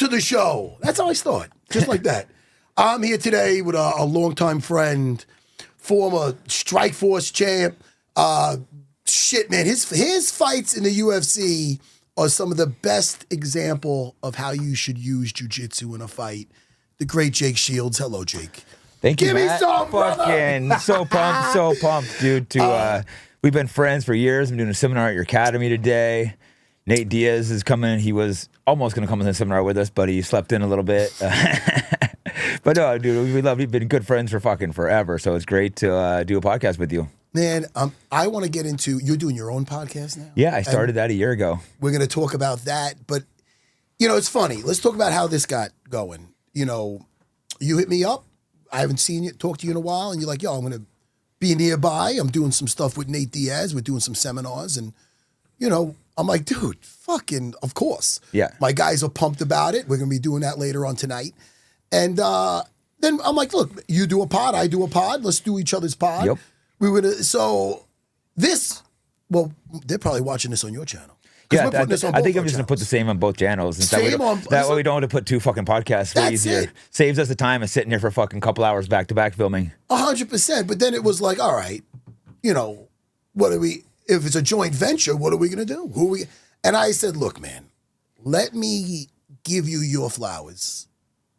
to the show. That's how I start, just like that. I'm here today with a longtime friend, former Strikeforce champ. Shit, man, his fights in the UFC are some of the best example of how you should use jiu-jitsu in a fight. The great Jake Shields. Hello, Jake. Thank you, Give Matt. me some, fucking brother. so pumped, dude. We've been friends for years. I'm doing a seminar at your academy today. Nate Diaz is coming. He was almost going to come to the seminar with us, but he slept in a little bit. But no, dude, we've been good friends for fucking forever. So it's great to do a podcast with you. Man, I want to get into, you're doing your own podcast now? Yeah, I started that a year ago. We're going to talk about that. But, it's funny. Let's talk about how this got going. You hit me up. I haven't seen you, talked to you in a while. And you're like, yo, I'm going to be nearby. I'm doing some stuff with Nate Diaz. We're doing some seminars. And, I'm like, dude, fucking, of course. Yeah. My guys are pumped about it. We're going to be doing that later on tonight. And then I'm like, look, you do a pod, I do a pod. Let's do each other's pod. Yep. They're probably watching this on your channel. Yeah, I think I'm just going to put the same on both channels. That way we don't have to put two fucking podcasts. Way easier. It. Saves us the time of sitting here for a fucking couple hours back to back filming. 100%. But then it was like, all right, what are we, if it's a joint venture, what are we going to do? Who are we? And I said, look, man, let me give you your flowers.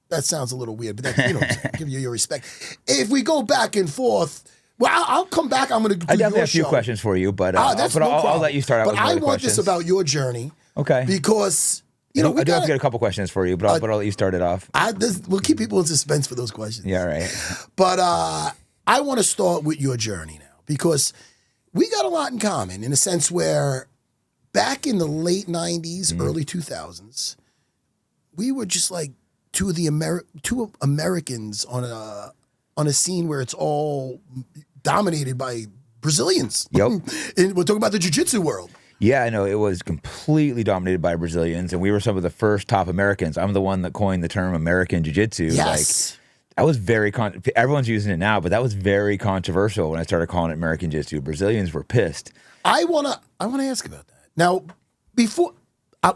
That sounds a little weird, but give you your respect. If we go back and forth, well, I'll come back. I'm going to do I definitely have a few show. questions for you, but no I'll let you start out with I want questions. this about your journey. Okay. Because, I do have to get a couple questions for you, but I'll let you start it off. We'll keep people in suspense for those questions. Yeah, right. But I want to start with your journey now, because we got a lot in common in a sense where back in the late 90s, early 2000s, we were just like two Americans on a scene where it's all dominated by Brazilians. Yep. And we're talking about the jiu-jitsu world. Yeah, I know. It was completely dominated by Brazilians, and we were some of the first top Americans. I'm the one that coined the term American Jiu-Jitsu. Yes. That was very, everyone's using it now, but that was very controversial when I started calling it American Jiu-Jitsu. Brazilians were pissed. I wanna ask about that. Now, before,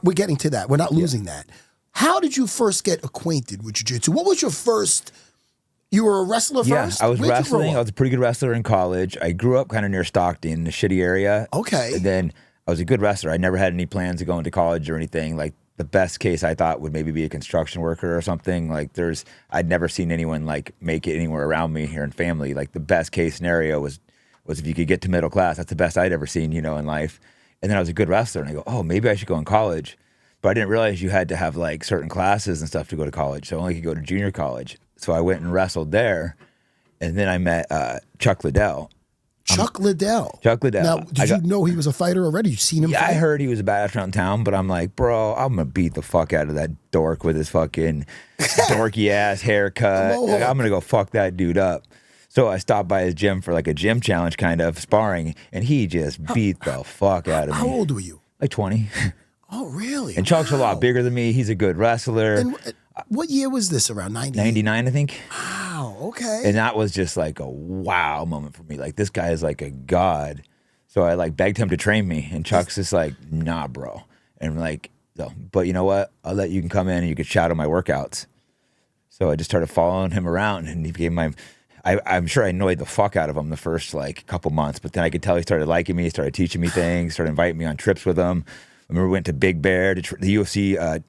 we're getting to that. We're not losing that. How did you first get acquainted with jiu-jitsu? What was your first... You were a wrestler first? Yeah, I was wrestling. I was a pretty good wrestler in college. I grew up kind of near Stockton, in a shitty area. Okay. And then I was a good wrestler. I never had any plans of going to college or anything. Like, the best case I thought would maybe be a construction worker or something. Like, I'd never seen anyone, like, make it anywhere around me here in family. Like, the best case scenario was if you could get to middle class. That's the best I'd ever seen, in life. And then I was a good wrestler, and I go, oh, maybe I should go in college. But I didn't realize you had to have, like, certain classes and stuff to go to college. So I only could go to junior college. So I went and wrestled there, and then I met Chuck Liddell. Chuck Liddell. Now, did you know he was a fighter already? You seen him fight? I heard he was a badass around town, but I'm like, bro, I'm going to beat the fuck out of that dork with his fucking dorky-ass haircut. Like, I'm going to go fuck that dude up. So I stopped by his gym for like a gym challenge kind of sparring, and he just beat the fuck out of me. How old were you? Like 20. Oh, really? And Chuck's a lot bigger than me. He's a good wrestler. And what year was this? Around 90? 99, I think. Wow, okay. And that was just like a wow moment for me. Like, this guy is like a god. So I like begged him to train me, and Chuck's just like, nah, bro. And I'm like, no, but you know what? I'll let you can come in and you can shadow my workouts. So I just started following him around, and he became I'm sure I annoyed the fuck out of him the first like couple months, but then I could tell he started liking me, started teaching me things, started inviting me on trips with him. I remember we went to Big Bear, the UFC,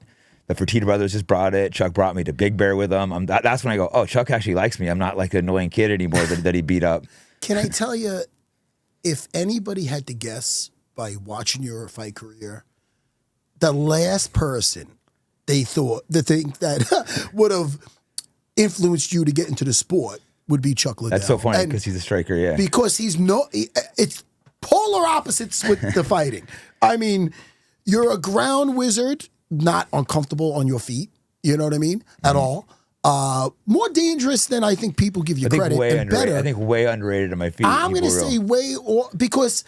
the Fertitta Brothers just brought it. Chuck brought me to Big Bear with him. That's when I go, oh, Chuck actually likes me. I'm not like the annoying kid anymore that he beat up. Can I tell you, if anybody had to guess by watching your fight career, the last person that would have influenced you to get into the sport would be Chuck Liddell. That's so funny because he's a striker, yeah. Because it's polar opposites with the fighting. I mean, you're a ground wizard, not uncomfortable on your feet. You know what I mean? At all. More dangerous than I think people give you credit. Way and underrated. better. I think way underrated on my feet. I'm going to say because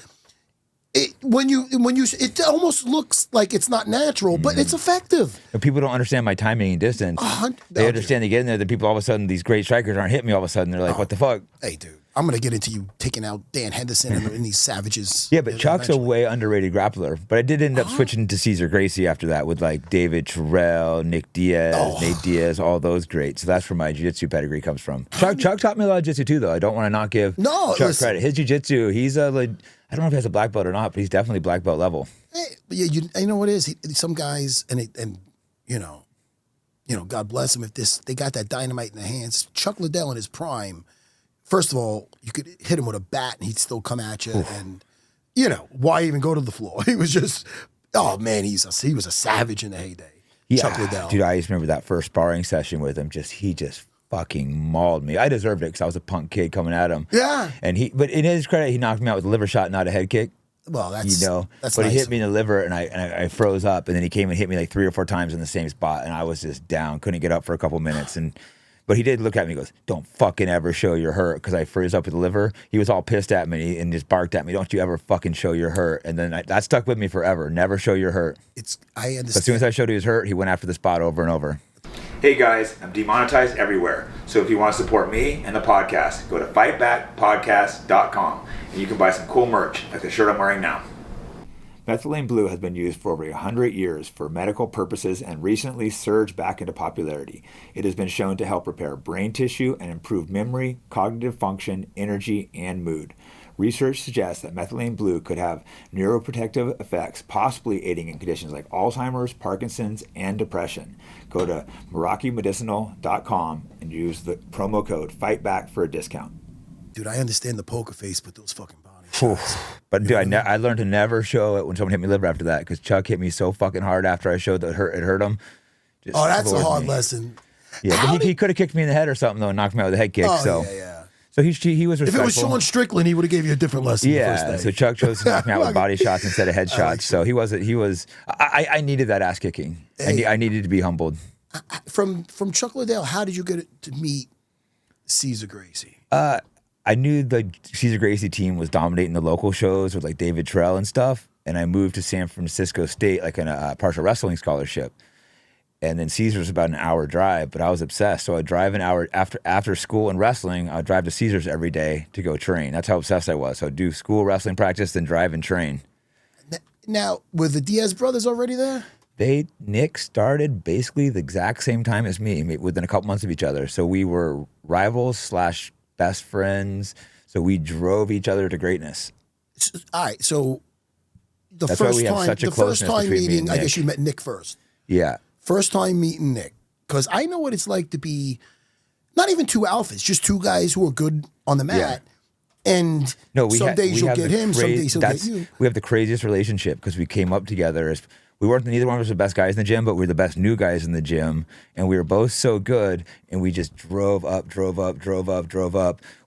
It almost looks like it's not natural, but it's effective. And people don't understand my timing and distance. They understand they get in there. That people all of a sudden, these great strikers aren't hitting me. All of a sudden, they're like, "What the fuck?" Hey, dude, I'm gonna get into you taking out Dan Henderson and these savages. Yeah, but Chuck's a way underrated grappler. But I did end up switching to Cesar Gracie after that with like David Terrell, Nick Diaz, Nate Diaz, all those greats. So that's where my jiu-jitsu pedigree comes from. Chuck taught me a lot of jiu-jitsu too, though. I don't want to not give Chuck credit. His jiu-jitsu, he's I don't know if he has a black belt or not, but he's definitely black belt level. Hey, yeah, you know what it is? Some guys, and you know, God bless them if they got that dynamite in their hands. Chuck Liddell in his prime. First of all, you could hit him with a bat and he'd still come at you. Oof. And, why even go to the floor? He was just, oh man, he was a savage in the heyday. Yeah, Chuck Liddell. Dude, I just remember that first sparring session with him. He just fucking mauled me. I deserved it because I was a punk kid coming at him. Yeah. But in his credit, he knocked me out with a liver shot, not a head kick. Well, that's but nice. He hit me in the liver and I froze up, and then he came and hit me like 3 or 4 times in the same spot, and I was just down, couldn't get up for a couple minutes. But he did look at me and goes, "Don't fucking ever show you're hurt," because I froze up with the liver. He was all pissed at me and just barked at me, "Don't you ever fucking show you're hurt." And then that stuck with me forever. Never show you're hurt. I understand. As soon as I showed he was hurt, he went after the spot over and over. Hey guys, I'm demonetized everywhere. So if you want to support me and the podcast, go to fightbackpodcast.com and you can buy some cool merch like the shirt I'm wearing now. Methylene blue has been used for over 100 years for medical purposes and recently surged back into popularity. It has been shown to help repair brain tissue and improve memory, cognitive function, energy, and mood. Research suggests that methylene blue could have neuroprotective effects, possibly aiding in conditions like Alzheimer's, Parkinson's, and depression. Go to MerakiMedicinal.com and use the promo code FIGHTBACK for a discount. Dude, I understand the poker face, but those fucking body shots. But dude, I learned to never show it when someone hit me liver after that, because Chuck hit me so fucking hard after I showed that it hurt him. That's a hard lesson. Yeah, but he could have kicked me in the head or something though and knocked me out with a head kick. Yeah. So he was respectful. If it was Sean Strickland, he would have gave you a different lesson. Yeah, the first day. So Chuck chose to knock me out with body shots instead of head shots. So he was. I needed that ass kicking. Hey, I needed to be humbled. From Chuck Liddell, how did you get to meet Cesar Gracie? I knew the Cesar Gracie team was dominating the local shows with like David Terrell and stuff, and I moved to San Francisco State like on a partial wrestling scholarship. And then Caesar's about an hour drive, but I was obsessed. So I'd drive an hour after school and wrestling. I'd drive to Caesar's every day to go train. That's how obsessed I was. So I'd do school wrestling practice, then drive and train. Now, were the Diaz brothers already there? Nick started basically the exact same time as me, within a couple months of each other. So we were rivals / best friends. So we drove each other to greatness. All right. So That's why we have such a closeness between me and Nick. I guess you met Nick first. Yeah. First time meeting Nick, because I know what it's like to be not even two alphas, just two guys who are good on the mat. Yeah. And some days you'll get him, some days he'll get you. We have the craziest relationship because we came up together as neither one of us were the best guys in the gym, but we were the best new guys in the gym, and we were both so good, and we just drove up.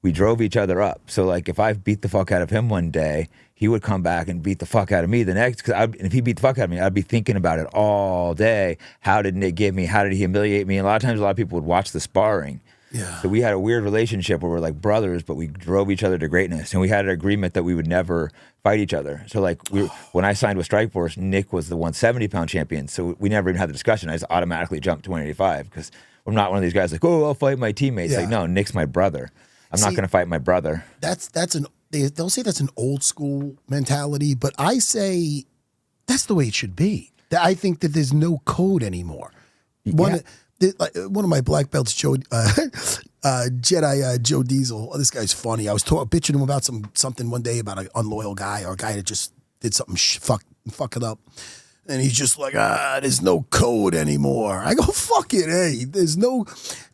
We drove each other up. So like if I beat the fuck out of him one day, he would come back and beat the fuck out of me the next. And if he beat the fuck out of me, I'd be thinking about it all day. How did Nick get me? How did he humiliate me? And a lot of times, a lot of people would watch the sparring. Yeah. So we had a weird relationship where we're like brothers, but we drove each other to greatness. And we had an agreement that we would never fight each other. So like when I signed with Strikeforce, Nick was the 170-pound champion. So we never even had the discussion. I just automatically jumped to 185 because I'm not one of these guys like, oh, I'll fight my teammates. Like, no, Nick's my brother. I'm not going to fight my brother. They'll say that's an old school mentality, but I say that's the way it should be. I think that there's no code anymore. One of my black belts, Jedi Joe Diesel. Oh, this guy's funny. I was bitching him about something one day about an unloyal guy or a guy that just did something fuck it up. And he's just like, there's no code anymore. I go, fuck it, hey.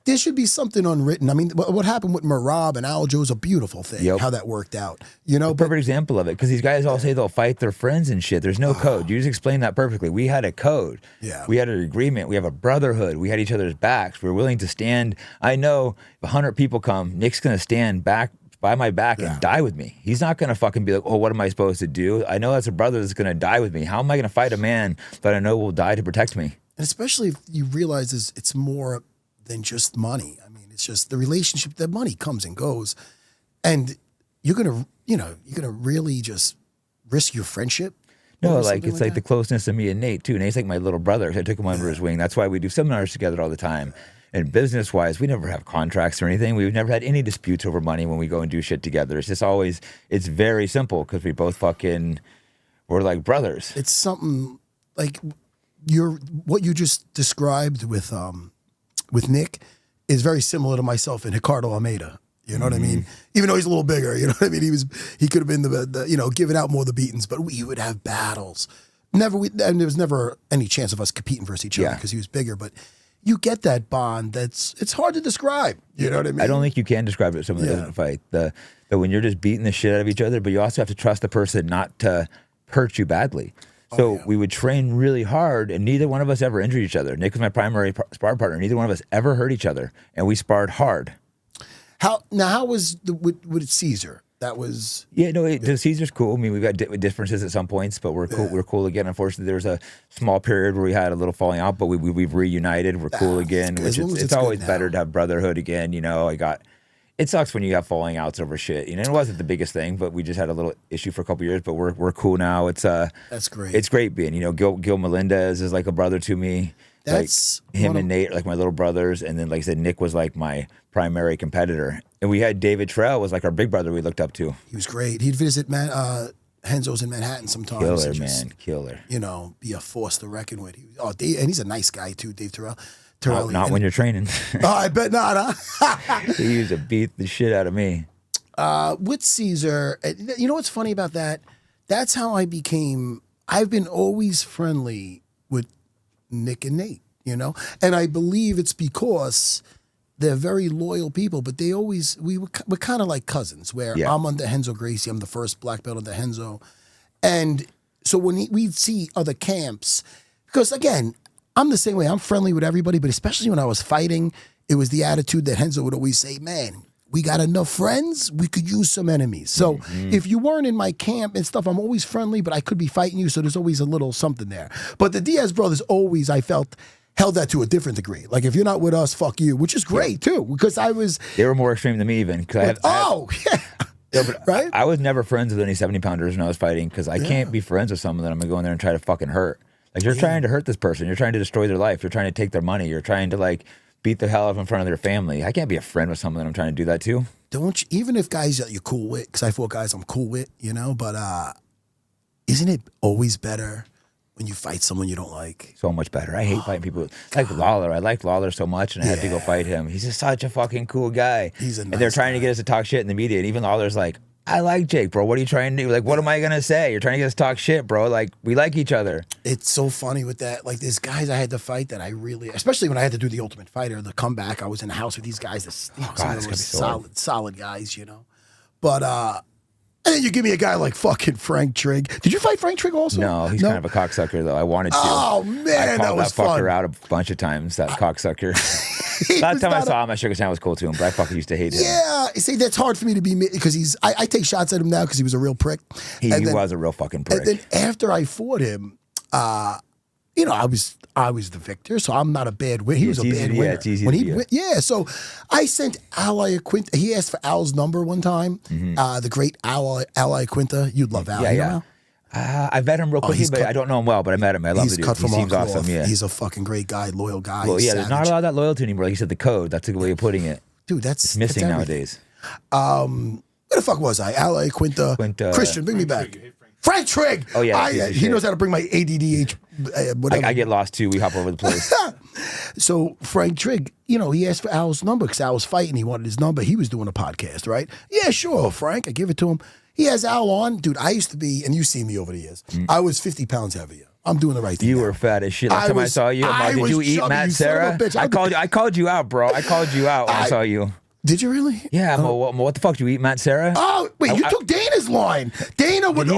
There should be something unwritten. I mean, what happened with Marab and Aljo is a beautiful thing, how that worked out. Perfect example of it, because these guys all say they'll fight their friends and shit. There's no code. You just explained that perfectly. We had a code. Yeah. We had an agreement. We have a brotherhood. We had each other's backs. We were willing to stand. I know if 100 people come, Nick's going to stand back by my back and die with me. He's not going to fucking be like, oh, what am I supposed to do? I know that's a brother that's going to die with me. How am I going to fight a man that I know will die to protect me? And especially if you realize it's more than just money. I mean, it's just the relationship. The money comes and goes, and you're gonna really just risk your friendship? No, over like something it's like the that? closeness of me and Nate too. Nate's like my little brother. I took him under his wing. That's why we do seminars together all the time. And business wise, we never have contracts or anything. We've never had any disputes over money when we go and do shit together. It's just always, it's very simple because we both we're like brothers. It's something like what you just described with Nick is very similar to myself and Ricardo Almeida. You know what I mean? Even though he's a little bigger, you know what I mean? He could have been the giving out more of the beatings, but we would have battles. And there was never any chance of us competing versus each other because he was bigger. But you get that bond it's hard to describe. You know what I mean? I don't think you can describe it as someone that doesn't fight. That when you're just beating the shit out of each other, but you also have to trust the person not to hurt you badly. So we would train really hard, and neither one of us ever injured each other. Nick was my primary spar partner. Neither one of us ever hurt each other, and we sparred hard. How was with Caesar? That was Caesar's cool. I mean, we've got differences at some points, but we're cool. We're cool again. Unfortunately, there was a small period where we had a little falling out, but we've reunited. We're cool again, which it's always better to have brotherhood again. You know, it sucks when you have falling outs over shit. You know, it wasn't the biggest thing, but we just had a little issue for a couple years. But we're cool now. That's great. It's great being. You know, Gil Melendez is like a brother to me. That's like him and Nate are like my little brothers, and then like I said, Nick was like my primary competitor, and we had David Terrell was like our big brother we looked up to. He was great. He'd visit Henzo's in Manhattan sometimes. Killer, man, killer. You know, be a force to reckon with. And he's a nice guy too, Dave Terrell. Not when you're training. I bet not, huh? He used to beat the shit out of me. With Caesar, you know what's funny about that? That's how I've been always friendly with Nick and Nate, you know? And I believe it's because they're very loyal people, but we're kind of like cousins, where I'm under Henzo Gracie, I'm the first black belt under Henzo. And so when we'd see other camps, because again, I'm the same way, I'm friendly with everybody, but especially when I was fighting, it was the attitude that Henzo would always say, man, we got enough friends, we could use some enemies. So if you weren't in my camp and stuff, I'm always friendly, but I could be fighting you, so there's always a little something there. But the Diaz brothers always, I felt, held that to a different degree. Like, if you're not with us, fuck you, which is great, too, because They were more extreme than me, even. Right? I was never friends with any 70-pounders when I was fighting, because I can't be friends with someone that I'm going to go in there and try to fucking hurt. Like, you're trying to hurt this person. You're trying to destroy their life. You're trying to take their money. You're trying to, like, beat the hell out of in front of their family. I can't be a friend with someone that I'm trying to do that to. Don't you, even if guys that you're cool with, because I fought guys I'm cool with, you know, but isn't it always better when you fight someone you don't like? So much better. I hate fighting people. Like Lawler. I liked Lawler so much, and I had to go fight him. He's just such a fucking cool guy. He's a nice and they're trying to get us to talk shit in the media, and even Lawler's like, I like Jake, bro. What are you trying to do? Like, what am I going to say? You're trying to get us to talk shit, bro. Like, we like each other. It's so funny with that. Like, there's guys I had to fight that I really, especially when I had to do the Ultimate Fighter, the comeback, I was in the house with these guys that some of them were solid guys, you know. But, and then you give me a guy like fucking Frank Trigg. Did you fight Frank Trigg also? No, he's kind of a cocksucker, though. I wanted to. Oh, man, that was fun. I called that fucker fun. out a bunch of times, that cocksucker. Last time I saw him, I shook his hand. Was cool to him, but I fucking used to hate him. Yeah, see, that's hard for me to be, because I take shots at him now because he was a real prick. He was a real fucking prick. And then after I fought him, you know, I was the victor, so I'm not a bad winner. He was a bad winner. It's easy to be. So I sent Ally Quinta. He asked for Al's number one time. The great Ally Quinta. You'd love Al. Yeah. I met him real quickly, but I don't know him well, but I met him. I love the dude. He seems awesome, yeah. He's a fucking great guy, loyal guy. Well, yeah, there's not a lot of that loyalty anymore. Like you said, the code, that's a good way of putting it. Dude, it's missing nowadays. Where the fuck was I? Ally Quinta. Christian, bring me back. Frank Trigg. Oh, yeah. He knows how to bring my ADDH, whatever. I get lost, too. We hop over the place. So Frank Trigg, you know, he asked for Al's number because Al was fighting. He wanted his number. He was doing a podcast, right? Yeah, sure, Frank. I give it to him. He has Al on. Dude, I used to be, and you see me over the years, I was 50 pounds heavier. I'm doing the right thing. You were fat as shit. Last time I saw you, I'm like, did you eat Matt Serra? I called you out, bro. I called you out when I saw you. Did you really? Yeah. What the fuck? Do you eat Matt Serra? Oh, wait, you took Dana's line. Dana would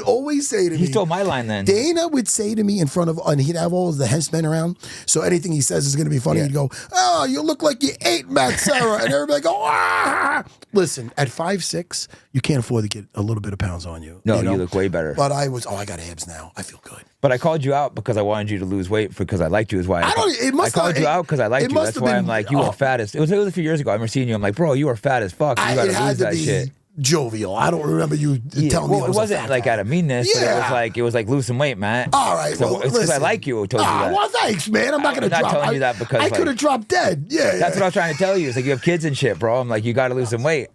always say to me. He stole my line then. Dana would say to me in front of, and he'd have all the henchmen around, so anything he says is going to be funny. He'd go, oh, you look like you ate Matt Serra. And everybody go, ah. Listen, at 5'6", you can't afford to get a little bit of pounds on you. No, you look way better. But I got abs now. I feel good. But I called you out because I wanted you to lose weight because I liked you. Is why I called you out because I liked you. That's why I'm like, you are fat as. It was a few years ago. I remember seeing you. I'm like, bro, you are fat as fuck. You got to lose that shit. jovial. I don't remember you telling me. Well, it wasn't like out of meanness, but it was like lose some weight, Matt. All right, so well, it's because I like you. I told you that. Well, thanks, man. I'm not gonna drop. I'm not telling you that because I could have dropped dead. Yeah, that's what I was trying to tell you. It's like you have kids and shit, bro. I'm like, you got to lose some weight.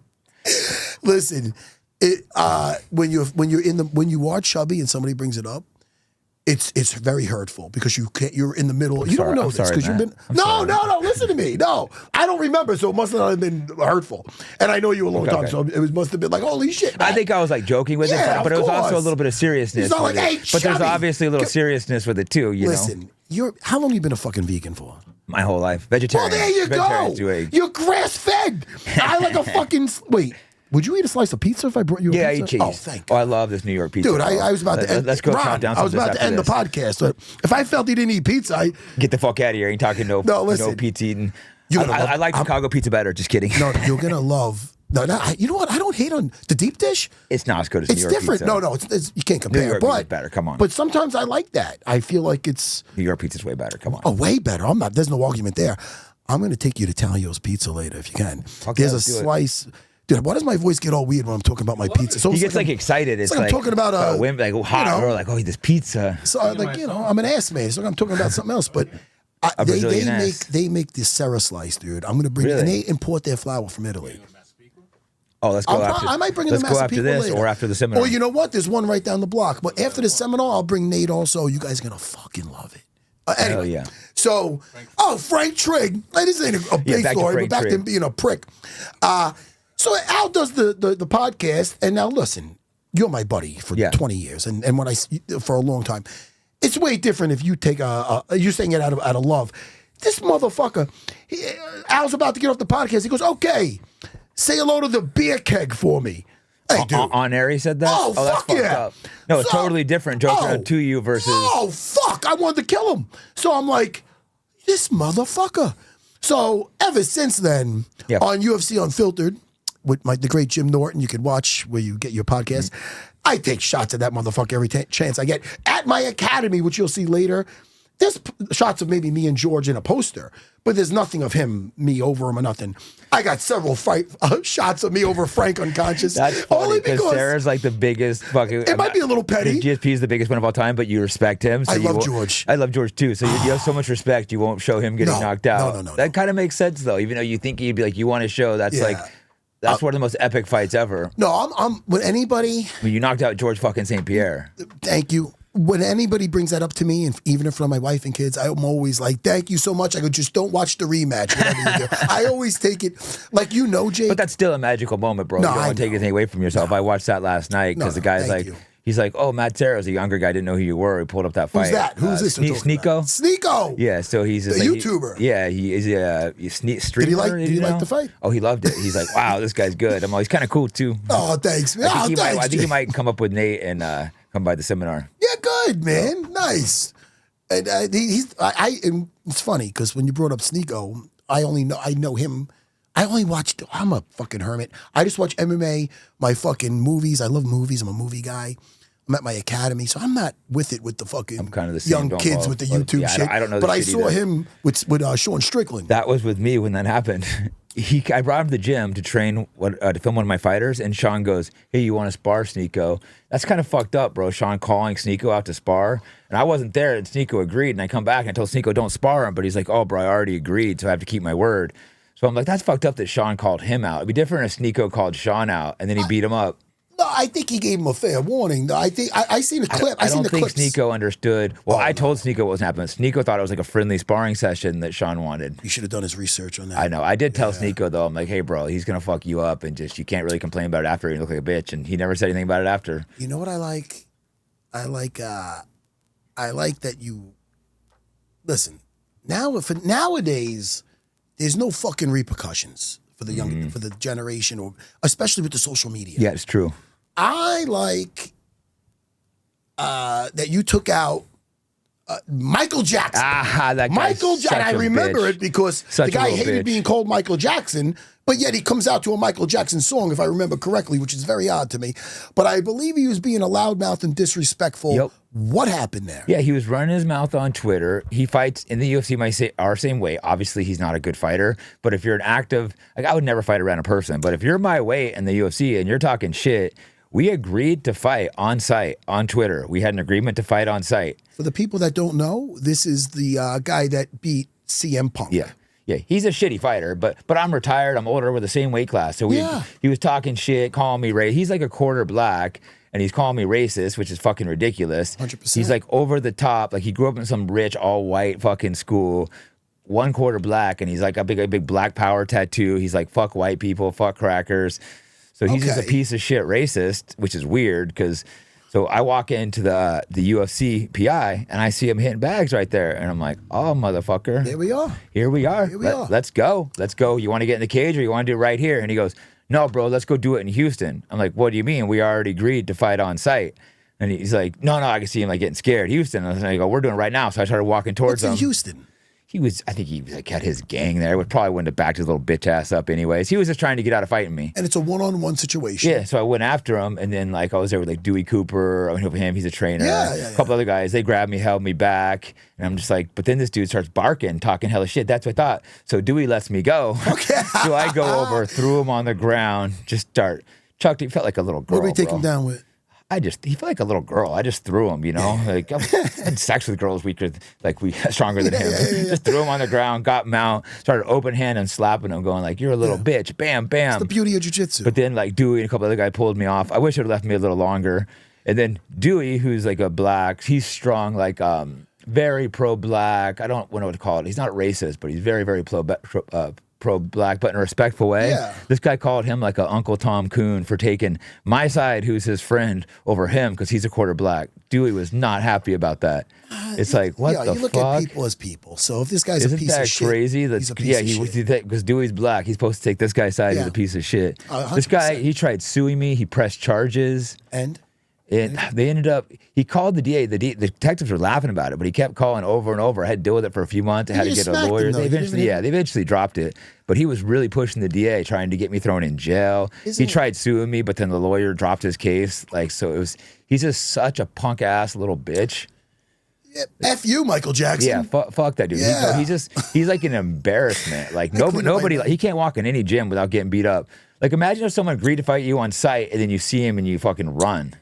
Listen, when you are chubby and somebody brings it up, it's very hurtful because you're in the middle. You don't know this because you've been. No. Listen to me. No, I don't remember, so it must not have been hurtful. And I know you a long time, so it must have been like, holy shit. Man. I think I was like joking with it, but it was also a little bit of seriousness. It's not like, hey, but there's obviously a little seriousness with it too. Listen, how long have you been a fucking vegan for? My whole life, vegetarian. Well, there you go. You're grass fed. I like a fucking wait. Would you eat a slice of pizza if I brought you a pizza? Yeah, I eat cheese. Oh, thank you. Oh, I love this New York pizza. Dude, I was about to end. Let's go count down some. I was about to end the podcast. So if I felt he didn't eat pizza, get the fuck out of here. Ain't talking no pizza eating. I like Chicago pizza better. Just kidding. No, you're gonna love. No, you know what? I don't hate on the deep dish. It's not as good as New York different. pizza. No, it's you can't compare. New York pizza's better. Come on. But sometimes I like that. I feel like it's New York pizza's way better. Come on. Oh, way better. I'm not. There's no argument there. I'm gonna take you to Talio's Pizza later if you can. Okay, there's a slice. Dude, why does my voice get all weird when I'm talking about my pizza? So he gets like excited. It's like I'm talking about hot or like this pizza. So I'm an ass man. So I'm talking about something else. But they make this Serra slice, dude. I'm gonna bring and they import their flour from Italy. Oh, let's go after. I might bring in the Let's go after this later. or after the seminar. Or you know what? There's one right down the block. But after the seminar, I'll bring Nate also. You guys are gonna fucking love it. Anyway, hell yeah. So, Frank Trigg. This ain't a big story, but back to him being a prick. So Al does the podcast, and now listen, you're my buddy for 20 years, and for a long time. It's way different if you take you're saying it out of love. This motherfucker, Al's about to get off the podcast. He goes, okay, say hello to the beer keg for me. Hey, dude. On air, he said that? Oh, fuck that's yeah. Up. No, it's totally different. Joking to you versus. Oh, fuck. I wanted to kill him. So I'm like, this motherfucker. So ever since then, on UFC Unfiltered, with the great Jim Norton, you can watch where you get your podcast. I take shots at that motherfucker every chance I get. At my academy, which you'll see later, there's shots of maybe me and George in a poster, but there's nothing of me over him or nothing. I got several shots of me over Frank unconscious. That's funny because Sarah's like the biggest fucking. It might be a little petty. GSP is the biggest one of all time, but you respect him. So I love George. I love George too. So you have so much respect, you won't show him getting knocked out. No. That kind of makes sense though, even though you think he'd be like, you want to show that's like. That's one of the most epic fights ever. No, I'm when anybody. When you knocked out George fucking St. Pierre. Thank you. When anybody brings that up to me, and even in front of my wife and kids, I'm always like, thank you so much. I go, just don't watch the rematch. Whatever you do. I always take it like Jake. But that's still a magical moment, bro. You don't want to take anything away from yourself. I watched that last night because the guy's like. He's like, oh, Matt Serra was a younger guy. Didn't know who you were. He pulled up that fight. Who's that? Who's this? Sneeko. Sneeko. Yeah, so he's the YouTuber. He is a streamer. Did he like the fight? Oh, he loved it. He's like, wow, this guy's good. I'm like, he's kind of cool too. Oh, thanks, man. I think he might come up with Nate and come by the seminar. Yeah, good, man. Nice. And and it's funny because when you brought up Sneeko, I know him. I'm a fucking hermit. I just watch MMA, my fucking movies. I love movies. I'm a movie guy. I'm at my academy, so I'm not with the fucking I'm kind of the same, young kids with the YouTube shit. I don't know but I saw him with Sean Strickland. That was with me when that happened. I brought him to the gym to train, to film one of my fighters, and Sean goes, hey, you want to spar, Sneeko? That's kind of fucked up, bro. Sean calling Sneeko out to spar. And I wasn't there, and Sneeko agreed, and I come back, and I told Sneeko, don't spar him. But he's like, oh, bro, I already agreed, so I have to keep my word. So I'm like, that's fucked up that Sean called him out. It'd be different if Sneeko called Sean out, and then he beat him up. No, I think he gave him a fair warning. I think I seen a clip. I don't think Sneeko understood. Well, I told Sneeko what was happening. Sneeko thought it was like a friendly sparring session that Sean wanted. You should have done his research on that. I know. I did tell Sneeko though. I'm like, hey, bro, he's gonna fuck you up, and just you can't really complain about it after. You look like a bitch, and he never said anything about it after. You know what I like? I like that you listen. Nowadays, there's no fucking repercussions for the young, for the generation, or especially with the social media. Yeah, it's true. I like that you took out Michael Jackson. That guy. Michael Jackson. I remember it because the guy hated bitch. being called Michael Jackson, but yet he comes out to a Michael Jackson song, if I remember correctly, which is very odd to me. But I believe he was being a loudmouth and disrespectful. Yep. What happened there? Yeah, he was running his mouth on Twitter. He fights in the UFC, might say our same weight. Obviously, he's not a good fighter. But if you're an active, like I would never fight around a person. But if you're my weight in the UFC and you're talking shit, we agreed to fight on site on Twitter. We had an agreement to fight on site. For the people that don't know, this is the guy that beat CM Punk. Yeah. Yeah, he's a shitty fighter, but I'm retired. I'm older. We're the same weight class. So he was talking shit, calling me racist. He's like a quarter black, and he's calling me racist, which is fucking ridiculous. 100%. He's like over the top. Like he grew up in some rich, all white fucking school, 1/4 black, and he's like a big black power tattoo. He's like, fuck white people, fuck crackers. So he's just a piece of shit racist, which is weird because. So I walk into the UFC PI and I see him hitting bags right there, and I'm like, "Oh, motherfucker! Here we are. Here we are. Here we are. Let's go. Let's go. You want to get in the cage or you want to do it right here?" And he goes, "No, bro. Let's go do it in Houston." I'm like, "What do you mean? We already agreed to fight on site." And he's like, "No. I can see him like getting scared. Houston." And I go, "We're doing it right now." So I started walking towards him. What's in Houston? I think he like had his gang there. Would probably wouldn't have backed his little bitch ass up anyways. He was just trying to get out of fighting me. And it's a one-on-one situation. Yeah, so I went after him, and then like I was there with like Dewey Cooper. I went over him. He's a trainer. A couple other guys. They grabbed me, held me back, and I'm just like. But then this dude starts barking, talking hella shit. That's what I thought. So Dewey lets me go. Okay. So I go over, threw him on the ground, just start. Chuck, he felt like a little girl. What did we take him down with? He felt like a little girl. I just threw him, you know. Like I had sex with girls stronger than him. Just threw him on the ground, got mount, started open hand and slapping him, going like, "You're a little bitch." Bam, bam. It's the beauty of jiu-jitsu. But then like Dewey and a couple other guys pulled me off. I wish it would have left me a little longer. And then Dewey, who's like a black, he's strong, like very pro-black. I don't know what to call it. He's not racist, but he's very, very pro-black, but in a respectful way. Yeah. This guy called him like a Uncle Tom Coon for taking my side, who's his friend, over him because he's a quarter black. Dewey was not happy about that. It's like, what the fuck? You look at people as people. So if this guy's a piece of shit, isn't that crazy? he's a piece of shit. Because Dewey's black, he's supposed to take this guy's side. He's a piece of shit. 100%. This guy, he tried suing me. He pressed charges. And they ended up, he called the DA. The detectives were laughing about it, but he kept calling over and over. I had to deal with it for a few months. I had to get a lawyer. They eventually dropped it. But he was really pushing the DA, trying to get me thrown in jail. He tried suing me, but then the lawyer dropped his case. Like, so he's just such a punk ass little bitch. Yeah, F you, Michael Jackson. Yeah, fuck that dude. Yeah. He's like an embarrassment. Like nobody, he can't walk in any gym without getting beat up. Like imagine if someone agreed to fight you on site and then you see him and you fucking run.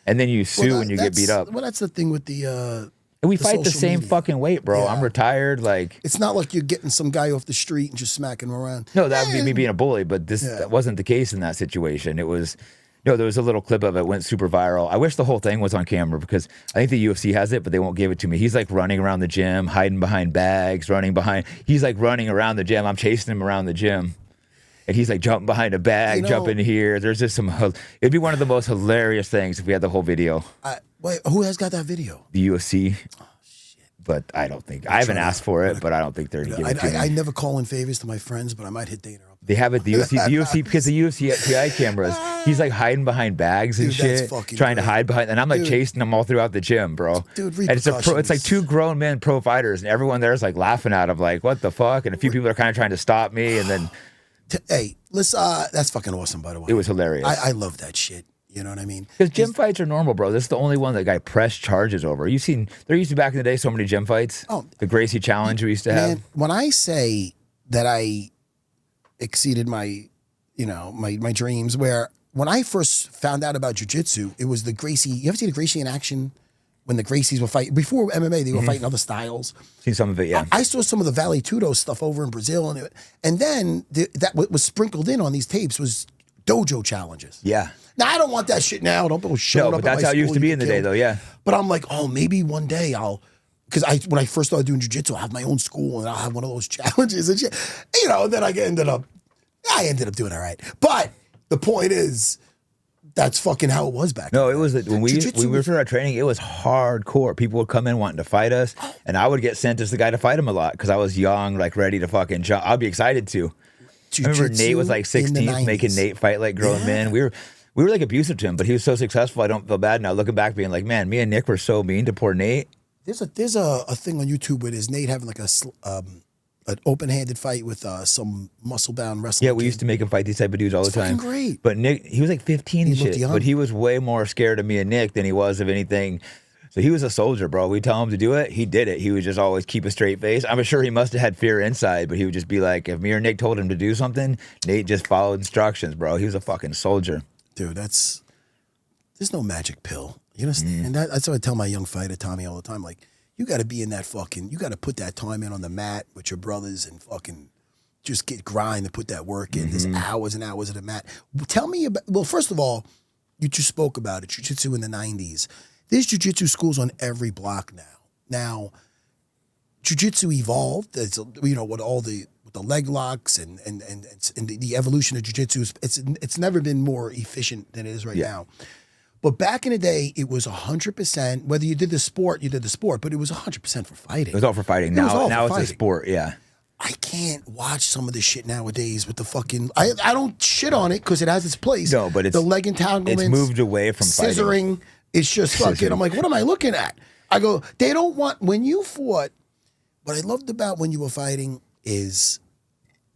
And then you sue and you get beat up. Well, that's the thing with the and we fight the same media. fucking weight, bro. Yeah. I'm retired. Like it's not like you're getting some guy off the street and just smacking him around. No, that would be me being a bully, but that wasn't the case in that situation. It was there was a little clip of it, went super viral. I wish the whole thing was on camera because I think the UFC has it, but they won't give it to me. He's like running around the gym, hiding behind bags, he's like running around the gym. I'm chasing him around the gym. And he's like jumping behind a bag, jumping here. There's just it'd be one of the most hilarious things if we had the whole video. Wait, who has got that video? The UFC. Oh, shit. But I don't think, I haven't asked for it, but I don't think they're going to give it to me. I never call in favors to my friends, but I might hit Dana up. They have it, the UFC, because the UFC PI cameras, he's like hiding behind bags and shit, trying to hide behind, and I'm like chasing them all throughout the gym, bro. Dude, and it's like two grown men pro fighters, and everyone there is like laughing at him, like, what the fuck? And a few people are kind of trying to stop me, and then... Hey, listen, that's fucking awesome, by the way. It was hilarious. I love that shit. You know what I mean? Because gym fights are normal, bro. This is the only one that guy pressed charges over. You've seen, there used to be back in the day so many gym fights. Oh, the Gracie Challenge we used to have. When I say that I exceeded my, my dreams, where when I first found out about jiu-jitsu, it was the Gracie. You ever see the Gracie in action? When the Gracies were fighting, before MMA, they were fighting other styles. Seen some of it, yeah. I saw some of the Vale Tudo stuff over in Brazil, and then what was sprinkled in on these tapes was dojo challenges. Yeah. Now, I don't want that shit now. Don't go showing up. No, but that's how it used to be in the day, though, yeah. But I'm like, oh, maybe one day because when I first started doing jiu-jitsu, I'll have my own school, and I'll have one of those challenges and shit. And then I ended up doing all right. But the point is, that's fucking how it was back then. No, it was when we were starting our training, it was hardcore. People would come in wanting to fight us, and I would get sent as the guy to fight them a lot because I was young, like ready to fucking jump. I'd be excited to. I remember Nate was like 16, making Nate fight like grown men. We were like abusive to him, but he was so successful. I don't feel bad now looking back, being like, man, me and Nick were so mean to poor Nate. There's a thing on YouTube where there's Nate having like an open-handed fight with some muscle-bound wrestler. Yeah, we used to make him fight these type of dudes all the time. Great. But Nick, he was like 15 and shit. young. But he was way more scared of me and Nick than he was of anything. So he was a soldier, bro. We tell him to do it, he did it. He would just always keep a straight face. I'm sure he must have had fear inside, but he would just be like, if me or Nick told him to do something, Nate just followed instructions, bro. He was a fucking soldier. Dude, there's no magic pill. You understand? And that's what I tell my young fighter, Tommy, all the time. Like, you got to be in that you got to put that time in on the mat with your brothers and fucking just grind and put that work in. There's hours and hours of the mat. Tell me about, well, first of all, you just spoke about it, jiu-jitsu in the 90s. There's jiu-jitsu schools on every block now. Now, jiu-jitsu evolved, with the leg locks and the evolution of jiu-jitsu. It's never been more efficient than it is right now. But back in the day, it was 100%. Whether you did the sport, but it was 100% for fighting. It was all for fighting. Now it's a sport, yeah. I can't watch some of this shit nowadays with the fucking. I don't shit on it because it has its place. No, but it's the leg entanglements. It's moved away from scissoring. Fighting. It's just fucking. I'm like, what am I looking at? I go. They don't want when you fought. What I loved about when you were fighting is,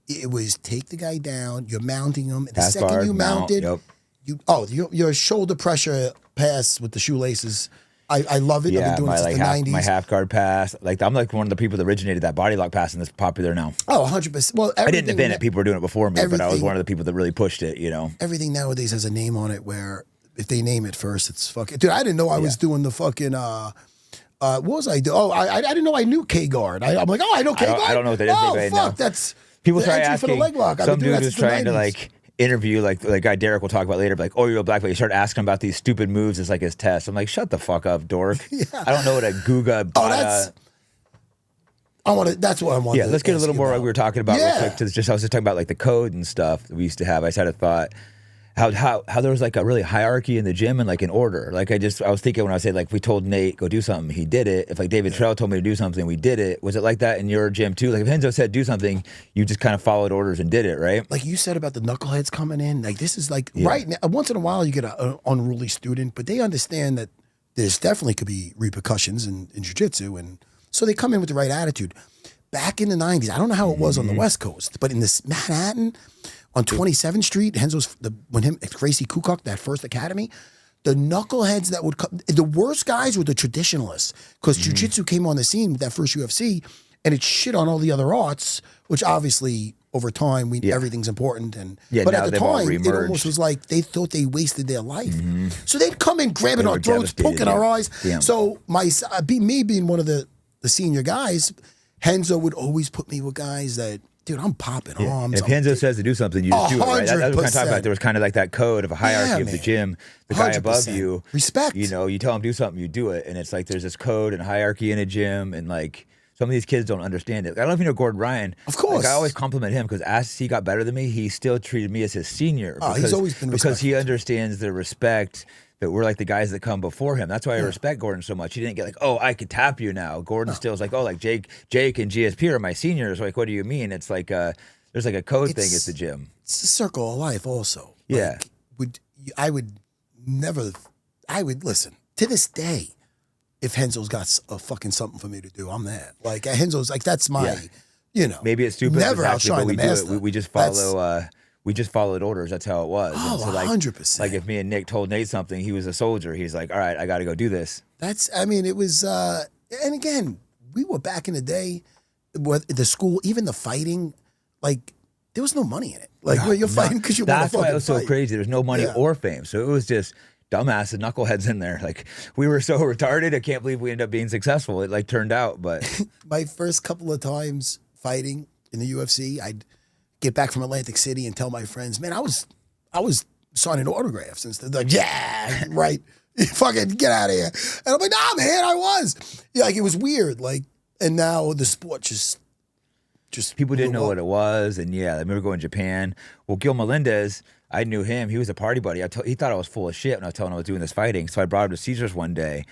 it was take the guy down. You're mounting him. The second you mounted, your shoulder pressure pass with the shoelaces. I love it. Yeah, I've been doing it since the 90s. My half guard pass. Like, I'm like one of the people that originated that body lock pass, and that's popular now. Oh, 100%. Well, I didn't invent it. People were doing it before me, but I was one of the people that really pushed it, Everything nowadays has a name on it where if they name it first, it's fucking. Dude, I didn't know I was doing the fucking. What was I doing? Oh, I didn't know I knew K-guard. I'm like, I know K-guard? I don't know what that is. Oh, right fuck. Now. That's people the try entry asking. For the leg lock. Some dude was trying to, interview, like guy Derek will talk about later, like, oh, you're a black belt. You start asking about these stupid moves as like his test. I'm like, shut the fuck up, dork. I don't know what a Guga. That's what I want. Yeah, let's get a little more like we were talking about real quick. I was just talking about like the code and stuff that we used to have. I just had a thought. How there was like a really hierarchy in the gym and like an order. Like I was thinking when I was saying, like, if we told Nate go do something, he did it. If like David Trell told me to do something, we did it. Was it like that in your gym too? Like if Henzo said do something, you just kind of followed orders and did it, right? Like you said about the knuckleheads coming in. Like this is like right now. Once in a while you get an unruly student, but they understand that there's definitely could be repercussions in jiu-jitsu, and so they come in with the right attitude. Back in the 90s, I don't know how it was on the West Coast, but in this Manhattan. On 27th Street, when Gracie Kukuk, that first academy, the knuckleheads that would come, the worst guys were the traditionalists, because jiu-jitsu came on the scene with that first UFC, and it shit on all the other arts, which obviously over time everything's important. But at the time, it almost was like they thought they wasted their life. So they'd come in grabbing our throats, poking our eyes. Damn. So me being one of the senior guys, Henzo would always put me with guys that. Dude, I'm popping arms. If Henzo says to do something, you just do it, right? That's what I'm talking about. There was kind of like that code of a hierarchy of the gym. The guy above you. Respect. You tell him do something, you do it. And it's like there's this code and hierarchy in a gym. And like some of these kids don't understand it. I don't know if you know Gordon Ryan. Of course. Like, I always compliment him because as he got better than me, he still treated me as his senior. He's always been respectful. Because he understands the respect that we're like the guys that come before him. That's why I respect Gordon so much. He didn't get like, oh, I could tap you now. Gordon still is like, oh, like Jake and GSP are my seniors. Like, what do you mean? It's like there's like a code thing at the gym. It's a circle of life also. Yeah. I would listen, to this day, if Henzo's got a fucking something for me to do, I'm there. Like Henzo's like, that's my, Maybe it's stupid. Never outshine the master. We just follow, we just followed orders. That's how it was. Oh, so like, 100%. Like if me and Nick told Nate something, he was a soldier. He's like, all right, I got to go do this. It was, and again, we were back in the day, the school, even the fighting, like there was no money in it. Like you're fighting because you want to fucking fight. That's why it was so crazy. There's no money or fame. So it was just dumbass and knuckleheads in there. Like we were so retarded. I can't believe we ended up being successful. It like turned out, but my first couple of times fighting in the UFC, I'd get back from Atlantic City and tell my friends, man, I was signing autographs and stuff. Like, yeah, right. Fucking get out of here. And I'm like, nah, man, I was. Yeah, like it was weird. Like, and now the sport just people didn't know what it was. And I remember going to Japan. Well, Gil Melendez, I knew him. He was a party buddy. He thought I was full of shit when I was telling him I was doing this fighting. So I brought him to Caesars one day,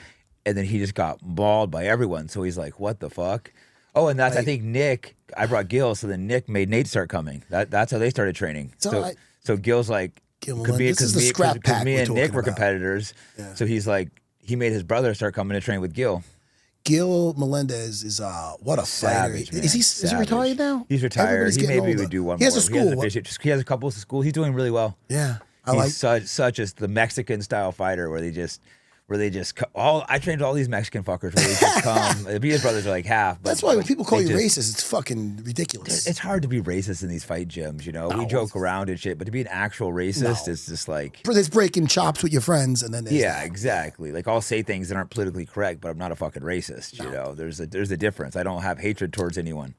and then he just got mauled by everyone. So he's like, what the fuck? Oh, and I think Nick, I brought Gil, so then Nick made Nate start coming. That's how they started training. So Gil's like, because me and Nick were competitors. Yeah. So he's like, he made his brother start coming to train with Gil. Gil Melendez is what a Savage, fighter. man. Is he retired now? He's retired. Everybody's He getting maybe older. would do one He more. has a school. He has a couple of schools. He's doing really well. Yeah. He's such as the Mexican style fighter where they just I trained all these Mexican fuckers where they just come. The Diaz brothers are like half. But that's why when people call you just, racist, it's fucking ridiculous. It's hard to be racist in these fight gyms, you know. We joke around and shit, but to be an actual racist is just like there's breaking chops with your friends, and then there's exactly. Like I'll say things that aren't politically correct, but I'm not a fucking racist. You know, there's a difference. I don't have hatred towards anyone.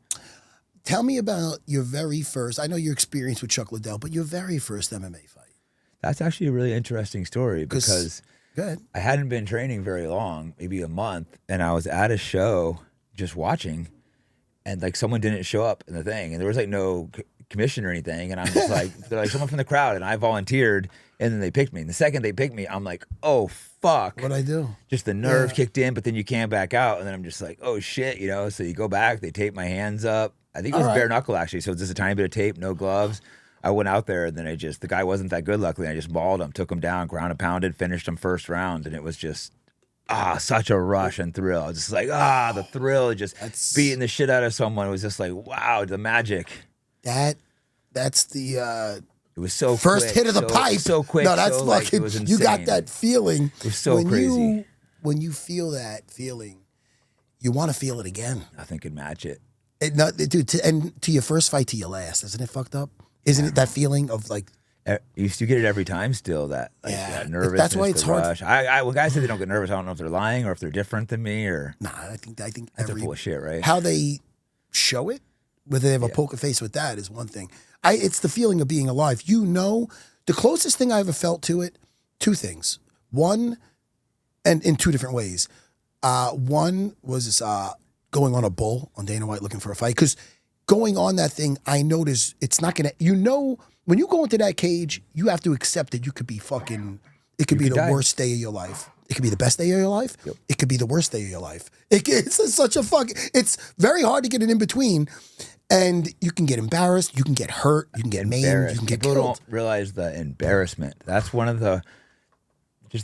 Tell me about your very first. I know your experience with Chuck Liddell, but your very first MMA fight. That's actually a really interesting story because. Go ahead. I hadn't been training very long, maybe a month, and I was at a show just watching, and like someone didn't show up in the thing, and there was like no commission or anything, and I'm just like, they're like someone from the crowd, and I volunteered, and then they picked me. And the second they picked me, I'm like, oh fuck, What'd I do? Just the nerve kicked in, but then you can't back out, and then I'm just like, oh shit, you know. So you go back, they tape my hands up. I think it was bare knuckle actually, so it's just a tiny bit of tape, no gloves. I went out there and then the guy wasn't that good, luckily. I just mauled him, took him down, ground and pounded, finished him first round. And it was just, such a rush and thrill. Just like, the thrill, just beating the shit out of someone. It was just like, wow, the magic. That's the it was so first quick, hit of the pipe. So quick. No, that's so, fucking, it was insane. you got that feeling. It was so crazy. When you feel that feeling, you want to feel it again. Nothing can match it. Dude, to your first fight to your last, isn't it fucked up? Isn't it that feeling of like? You get it every time still, that nervousness. That's why it's hard. Rush. When guys say they don't get nervous, I don't know if they're lying or if they're different than me or. Nah, I think that's full of shit, right? How they show it, whether they have a poker face with that is one thing. It's the feeling of being alive. You know, the closest thing I ever felt to it, two things. One, and in two different ways. One was going on a bull on Dana White looking for a fight. Because going on that thing, I noticed it's not going to, when you go into that cage, you have to accept that you could be fucking, it could be the worst day of your life. It could be the best day of your life. Yep. It could be the worst day of your life. It's such a it's very hard to get an in-between. And you can get embarrassed, you can get hurt, you can get maimed, you can get People killed. don't realize the embarrassment. That's one of the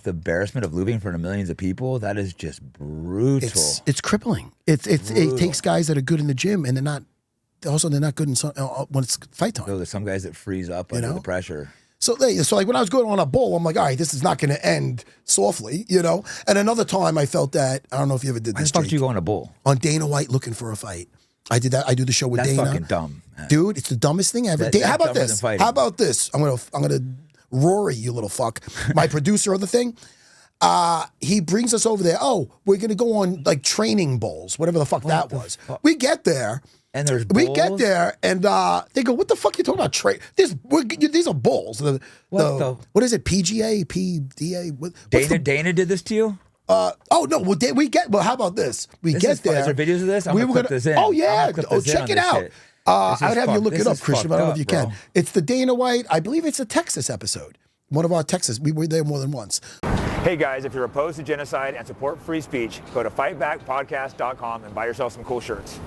embarrassment of losing in front of millions of people. That is just brutal. It's crippling. It takes guys that are good in the gym and they're not good in when it's fight time. There's some guys that freeze up under the pressure. So like when I was going on a bull, I'm like, all right, this is not going to end softly, you know? And another time I felt that, I don't know if you ever did this, Why the fuck did you go on a bull? On Dana White looking for a fight. I did that. I do the show with That's Dana. That's fucking dumb. Man. Dude, it's the dumbest thing ever. How about this? How about this? I'm gonna Rory, you little fuck. My producer of the thing. He brings us over there. Oh, we're gonna go on like training bowls, whatever the fuck that was. We get there. And there's bowls? We get there, and they go, "What the fuck are you talking about? These are bowls. What is it? PGA, PDA? Dana did this to you? Oh no! Well, how about this? We get there. Is there videos of this? I'm gonna clip this in. Oh yeah! Oh, check it out. I'd have you look it up, Christian. But I don't know if you can. It's the Dana White. I believe it's a Texas episode. One of our Texas. We were there more than once. Hey guys, if you're opposed to genocide and support free speech, go to fightbackpodcast.com and buy yourself some cool shirts.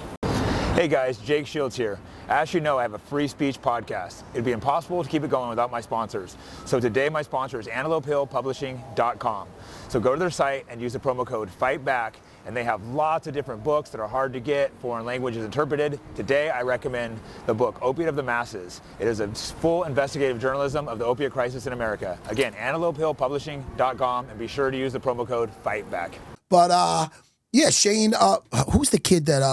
Hey guys, Jake Shields here. As you know, I have a free speech podcast. It'd be impossible to keep it going without my sponsors. So today my sponsor is AntelopeHillPublishing.com. So go to their site and use the promo code FIGHTBACK, and they have lots of different books that are hard to get, foreign languages interpreted. Today I recommend the book Opiate of the Masses. It is a full investigative journalism of the opiate crisis in America. Again, AntelopeHillPublishing.com, and be sure to use the promo code FIGHTBACK. But yeah, Shane, who's the kid that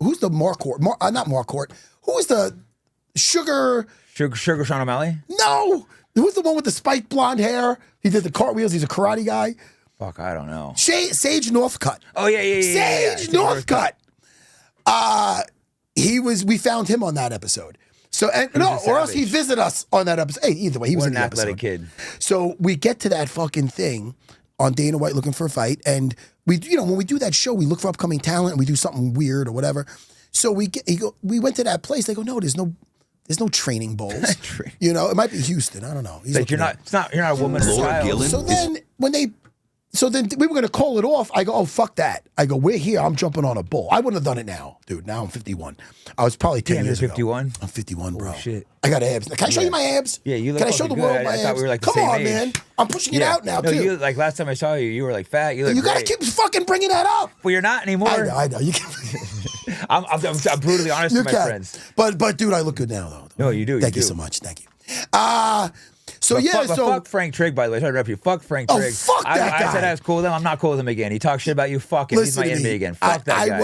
who's the Marquardt? Not Marquardt. Who is the Sugar Sean O'Malley? No! Who's the one with the spiked blonde hair? He did the cartwheels. He's a karate guy. Fuck, I don't know. Sage Northcutt. Oh yeah. Sage Northcutt. We found him on that episode. So or else he visited us on that episode. Hey, either way, he was in the episode. Athletic kid. So we get to that fucking thing on Dana White looking for a fight, and we, when we do that show, we look for upcoming talent and we do something weird or whatever. So we went to that place. They go, no, there's no training bowls. It might be Houston. I don't know. Like you're not a woman or a child. So then when they So then we were going to call it off. I go, oh, fuck that. I go, we're here. I'm jumping on a bull. I wouldn't have done it now, dude. Now I'm 51. I was probably 10 years 51? ago. I'm 51, bro. Oh, shit. I got abs. Can I show you my abs? Yeah, you look Can I show the good. world my I abs? thought we were like the Come same on, age. man. I'm pushing it out now, too. You, like last time I saw you, you were like fat. You look You got to great. keep fucking bringing that up. Well, you're not anymore. I know. You can. I'm brutally honest with my friends. But dude, I look good now, though. No, you do. Thank you so much. Thank you. So fuck Frank Trigg, by the way. Sorry to interrupt you. Fuck Frank Trigg. Fuck that guy. I said I was cool with him. I'm not cool with him again. He talks shit about you. Fuck him. Listen He's my to me. enemy again. Fuck that guy.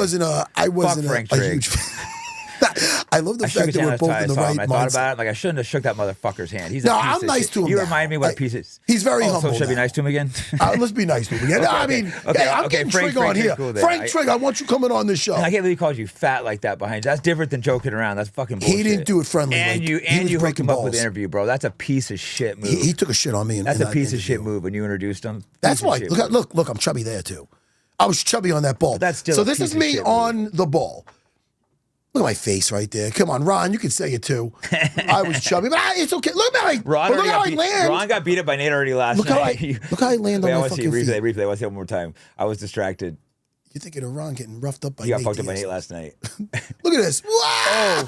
I wasn't Frank a Trigg. huge fan. I love the I shook fact his that hand we're last both in time the I saw right him. I thought mindset. about it. Like I shouldn't have shook that motherfucker's hand. He's a No, piece I'm of nice shit. to him You now. remind me what a piece is. He's very humble. So should I be now. nice to him again? Let's be nice to him again. I mean, I'm getting Frank Trigg on Trigg's here. cool then. Frank Trigg, I want you coming on this show. I can't believe he called you fat like that behind you. That's different than joking around. That's fucking bullshit. He didn't do it friendly. And like, you he was hooked breaking him up with balls. the interview, bro. That's a piece of shit move. He took a shit on me. That's a piece of shit move when you introduced him. That's why. Look, I'm chubby there too. I was chubby on that ball. But that's still so a this piece is of me shit on the ball. Look at my face right there. Come on, Ron, you can say it too. I was chubby, but it's okay. Look at how I land. Ron got beat up by Nate already last Look night. How I land on Wait, my I want to see fucking feet. replay. I want to see it one more time. I was distracted. You're thinking of Ron getting roughed up by You got Nate fucked up by Diaz. Nate last night. Look at this. Wow!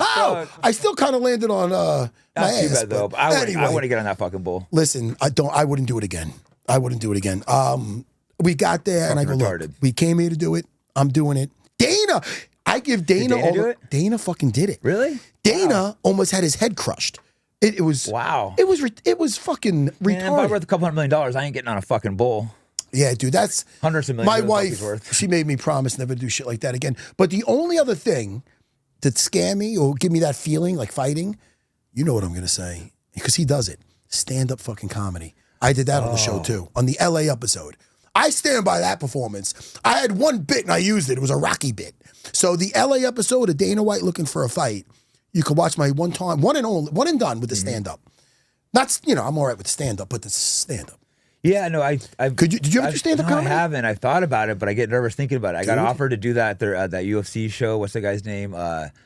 Oh, fuck. I still kind of landed on my Not too ass. bad though. But I anyway, want to get on that fucking bull. listen, I wouldn't do it again. We got there and I go, Fucking look, retarded. we came here to do it. I'm doing it. Dana, I give Dana Dana do it? Dana fucking did it. Really? Dana almost had his head crushed. It was Wow. It was fucking Man, if I'm retarded. worth a couple $100 million, I ain't getting on a fucking bull. Yeah, dude, that's Hundreds of millions. my of dollars wife. worth. She made me promise never to do shit like that again. But the only other thing that scare me or give me that feeling like fighting, you know what I'm gonna say because he does it. Stand up fucking comedy. I did that on the show too on the LA episode. I stand by that performance. I had one bit and I used it. It was a Rocky bit. So the LA episode of Dana White looking for a fight, you can watch my one and done with the stand up. Not I'm all right with stand up, but the stand up. Yeah, no, Did you ever do stand up no, comedy? I haven't. I thought about it, but I get nervous thinking about it. I got offered to do that that UFC show. What's the guy's name?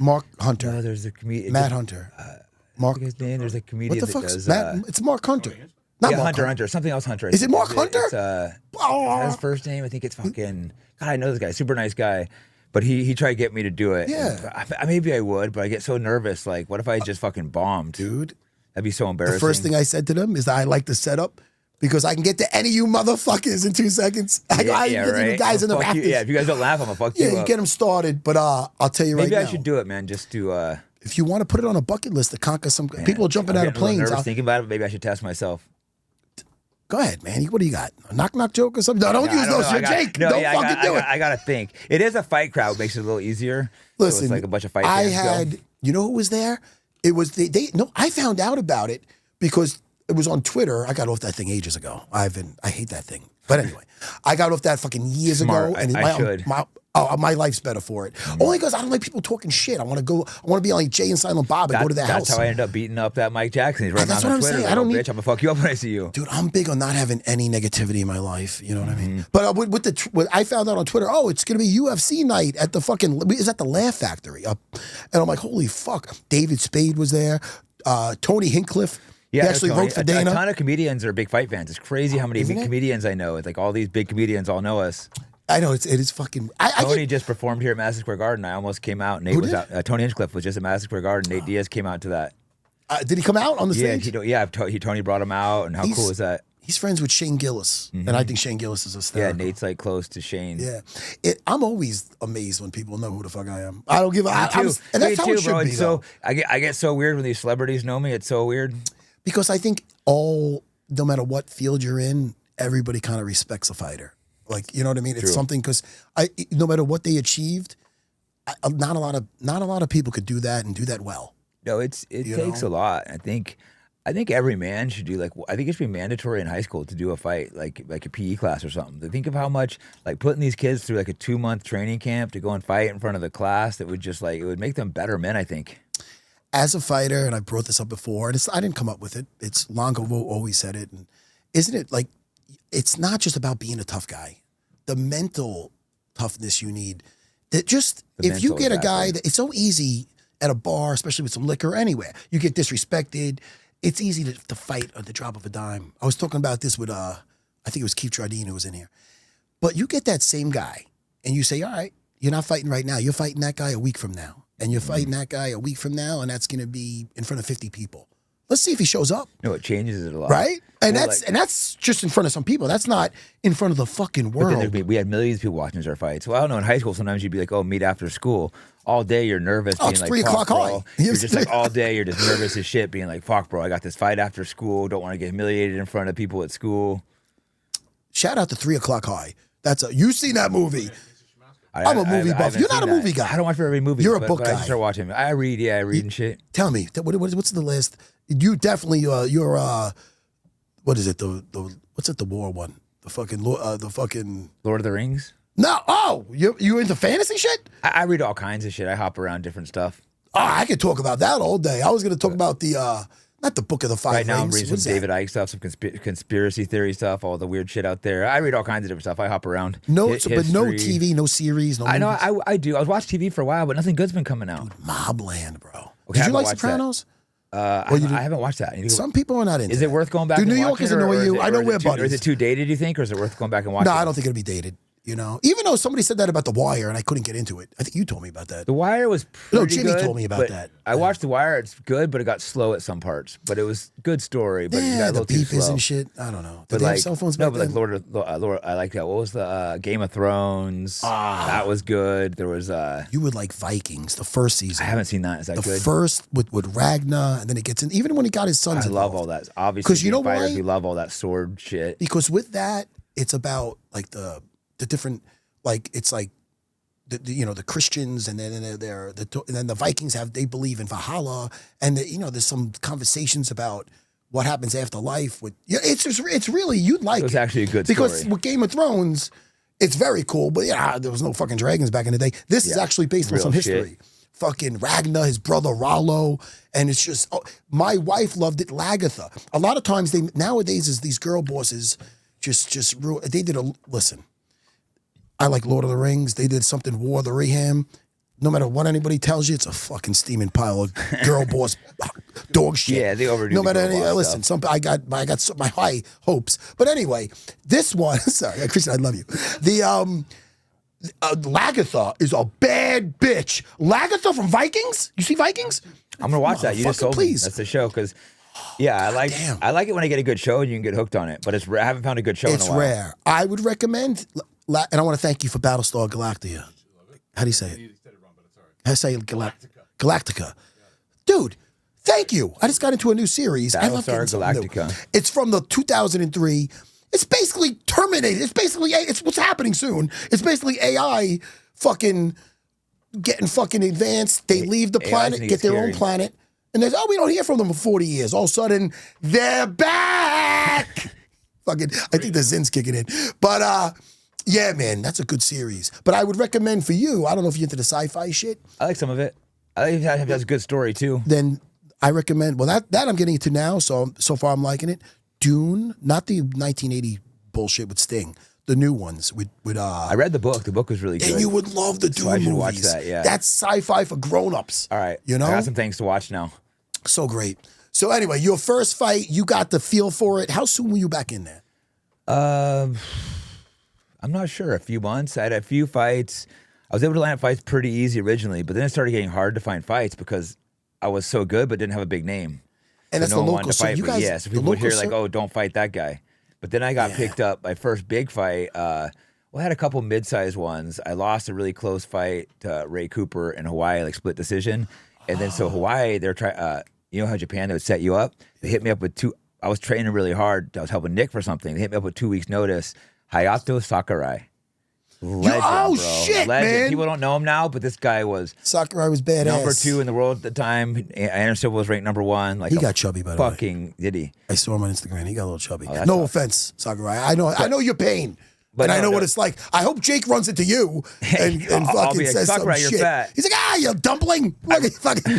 Mark Hunter. No, there's a comedian. Matt Hunter. Mark. His name. There's a comedian What the that fuck's does. Matt? It's Mark Hunter. Not Yeah, Mark Hunter. Something else, Hunter. Is it Mark Hunter? It's, is that his first name? I think it's fucking. God, I know this guy. Super nice guy. But he tried to get me to do it. Yeah. Maybe I would, but I get so nervous. Like, what if I just fucking bombed? Dude. That'd be so embarrassing. The first thing I said to them is that I like the setup because I can get to any of you motherfuckers in 2 seconds. I get to the guys in the rafters. Yeah, if you guys don't laugh, I'm gonna fuck you Yeah, up. you get them started, but I'll tell you Maybe right I now. should do it, man. Just to. If you want to put it on a bucket list to conquer some people are jumping I'm out of getting a little planes. nervous thinking about it. But maybe I should test myself. Go ahead, man. What do you got? A knock joke or something? No, don't use those. You're Jake. Don't fucking do it. I gotta think. It is a fight crowd, makes it a little easier. Listen, so it's like a bunch of fight I fans had, you know who was there? It was no, I found out about it because it was on Twitter. I got off that thing ages ago. I hate that thing. But anyway, I got off that fucking years ago. And I should. My life's better for it. Only because I don't like people talking shit. I want to be like Jay and Silent Bob and go to their house. That's how I ended up beating up that Mike Jackson. He's running That's on what I'm Twitter. saying. Like, I don't need- bitch, I'm gonna fuck you up when I see you. Dude, I'm big on not having any negativity in my life. You know what I mean? But with I found out on Twitter, it's going to be UFC night at the fucking, is at the Laugh Factory. And I'm like, holy fuck. David Spade was there. Tony Hinchcliffe. Yeah, he actually wrote for Dana. A ton of comedians are big fight fans. It's crazy how many Isn't big it? comedians I know. It's like all these big comedians all know us. I know it is fucking. Tony just performed here at Madison Square Garden. I almost came out. Nate was out. Tony Hinchcliffe was just at Madison Square Garden. Nate Diaz came out to that. Did he come out on the stage? Tony brought him out, and how cool is that? He's friends with Shane Gillis, and I think Shane Gillis is a Yeah, Nate's like close to Shane. Yeah, I'm always amazed when people know who the fuck I am. I don't give a. Me too. And that's how it bro. should be. It's so I get so weird when these celebrities know me. It's so weird. Because I think no matter what field you're in, everybody kind of respects a fighter. Like, you know what I mean? It's something because no matter what they achieved, not a lot of people could do that and do that well. No, it takes a lot. I think every man should do I think it should be mandatory in high school to do a fight, like a PE class or something. To think of how much putting these kids through a 2-month training camp to go and fight in front of the class that would just it would make them better men, I think. As a fighter, and I brought this up before, and I didn't come up with it. It's Longo always said it, and isn't it it's not just about being a tough guy. The mental toughness you need. That if you get a guy that it's so easy at a bar, especially with some liquor or anywhere, you get disrespected. It's easy to fight at the drop of a dime. I was talking about this with I think it was Keith Jardine who was in here. But you get that same guy, and you say, all right, you're not fighting right now. You're fighting that guy a week from now. And you're fighting that guy a week from now, and that's going to be in front of 50 people. Let's see if he shows up. No, it changes it a lot. Right? And Well, that's just in front of some people. That's not in front of the fucking But world. then we had millions of people watching our fights. Well, I don't know. In high school, sometimes you'd be like, "Oh, meet after school." All day you're nervous. Oh, being it's like, 3 o'clock "Fuck, high." bro." You're just like all day. You're just nervous as shit, being like, "Fuck, bro, I got this fight after school. Don't want to get humiliated in front of people at school." Shout out to 3 o'clock high. You've seen that movie. I'm a movie buff. haven't You're not seen a movie that. guy. I don't watch very many movies. You're a but book I guy. start watching. I read. Yeah, I read and shit. Tell me, what's the last? You definitely you're what is it? What's it? The war one? The fucking Lord of the Rings. No. Oh, you into fantasy shit? I read all kinds of shit. I hop around different stuff. Oh, I could talk about that all day. I was going to talk about the not the Book of the Five Right now, I'm Rings. reading What's some that? David Icke stuff, some conspiracy theory stuff, all the weird shit out there. I read all kinds of different stuff. I hop around. But no History. TV, no series, no. I know. movies. I do. I was watching TV for a while, but nothing good's been coming out. Mobland, bro. Okay, Did I you like haven't watched that. Sopranos? I haven't watched that. Some people are not into. Is it worth going back? Do and New watching Yorkers it, or annoy is you? it- I know or is we're it too- buddies. Is it too dated? Do you think, or is it worth going back and watching? No, I don't think it'll be dated. You know, even though somebody said that about The Wire, and I couldn't get into it. I think you told me about that. The Wire was pretty No, Jimmy good, told me about but that. I watched The Wire. It's good, but it got slow at some parts. But it was good story. But it got a Yeah, the little too beepers slow. and shit. I don't know. Did But they like, have cell phones no, back but like then? Lord, I like that. What was the Game of Thrones? That was good. There was You would like Vikings, the first I season. haven't seen that. Is that The good? first with Ragnar, and then it gets in. Even when he got his sons I love involved. all that. Obviously, 'Cause you know being fighters, why? we love all that sword shit. Because with that, it's about like the different, like it's like the Christians, and then and then the Vikings they believe in Valhalla, and there's some conversations about what happens after life. It's really you'd like. It was it. actually a good because story. with Game of Thrones, it's very cool, but yeah, there was no fucking dragons back in the day. This is actually based on Real some shit. history. Fucking Ragnar, his brother Rollo, and it's just my wife loved it. Lagatha. A lot of times nowadays is these girl bosses just they did listen. I like Lord of the Rings. They did something War of the Reham. No matter what anybody tells you, it's a fucking steaming pile of girl boss dog shit. Yeah, they overdo No the matter girl any. boss Listen, stuff. I got my high hopes. But anyway, this one. Sorry, Christian, I love you. The Lagatha is a bad bitch. Lagatha from Vikings. You see Vikings? I'm gonna watch that. You just Motherfucker, told me. please. That's the show because, yeah, damn. I like it when I get a good show and you can get hooked on it. But I haven't found a good show It's in a while. rare. I would recommend, and I want to thank you for Battlestar Galactica. How do you say it? How do you say it? Galactica. Dude, thank you. I just got into a new series. I love Battlestar getting something new. Galactica. It's from the 2003. It's basically Terminated. It's what's happening soon. It's basically AI fucking getting fucking advanced. They leave the AI's planet, gonna get get their own scary. planet. And there's, we don't hear from them for 40 years. All of a sudden, they're back. Fucking, I think the Zin's kicking in. But yeah, man, that's a good series. But I would recommend for you, I don't know if you're into the sci-fi shit, I like some of it. I think that has a good story too. then I recommend, well, that I'm getting into now, so far I'm liking it. Dune, not the 1980 bullshit with Sting, the new ones with I read the book. The book was really good. and you would love the Dune I should movies. watch that, yeah. That's sci-fi for grown-ups. All right. You know? I got some things to watch now. So great. So anyway, your first fight, you got the feel for it. How soon were you back in there? I'm not sure. A few months. I had a few fights. I was able to land fights pretty easy originally, but then it started getting hard to find fights because I was so good but didn't have a big name. And that's no the one local. wanted to So fight you me. guys, Yeah, so the people would hear local like, "Oh, don't fight that guy." But then I got picked up. My first big fight. I had a couple mid-sized ones. I lost a really close fight to Ray Cooper in Hawaii, like split decision. And then so Hawaii, they're trying. You know how Japan they would set you up? They hit me up with two. I was training really hard. I was helping Nick for something. They hit me up with 2 weeks' notice. Hayato Sakurai. Legend, oh, bro. shit, Legend. man. People don't know him now, but this guy was Sakurai was badass. number 2 in the world at the time. Anderson Silva was ranked number 1. Like He got chubby, by the way. fucking did he? I saw him on Instagram. He got a little chubby. that's No awesome. offense, Sakurai. I know your pain. But And I no, know no. what it's like. I hope Jake runs into you and I'll fucking be like, says some Sakurai, you're shit. fat. He's like, you dumpling. Look at fucking.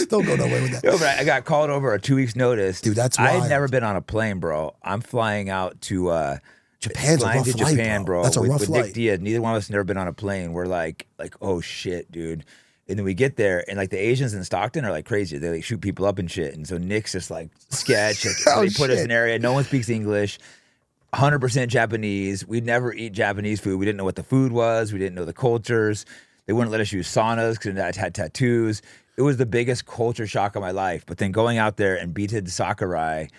Don't go nowhere with that. No, but I got called over a 2 weeks notice. Dude, that's I wild. had never been on a plane, bro. I'm flying out to Japan's a flying rough to flight, Japan, bro. bro. That's a rough with flight. Nick Diaz. Neither one of us never been on a plane. We're like, oh shit, dude. And then we get there, and like the Asians in Stockton are like crazy. They like shoot people up and shit. And so Nick's just like sketch. Like, Oh, they put us shit. in an area. No one speaks English. 100% Japanese. We'd never eat Japanese food. We didn't know what the food was. We didn't know the cultures. They wouldn't let us use saunas because I had tattoos. It was the biggest culture shock of my life. But then going out there and beating Sakurai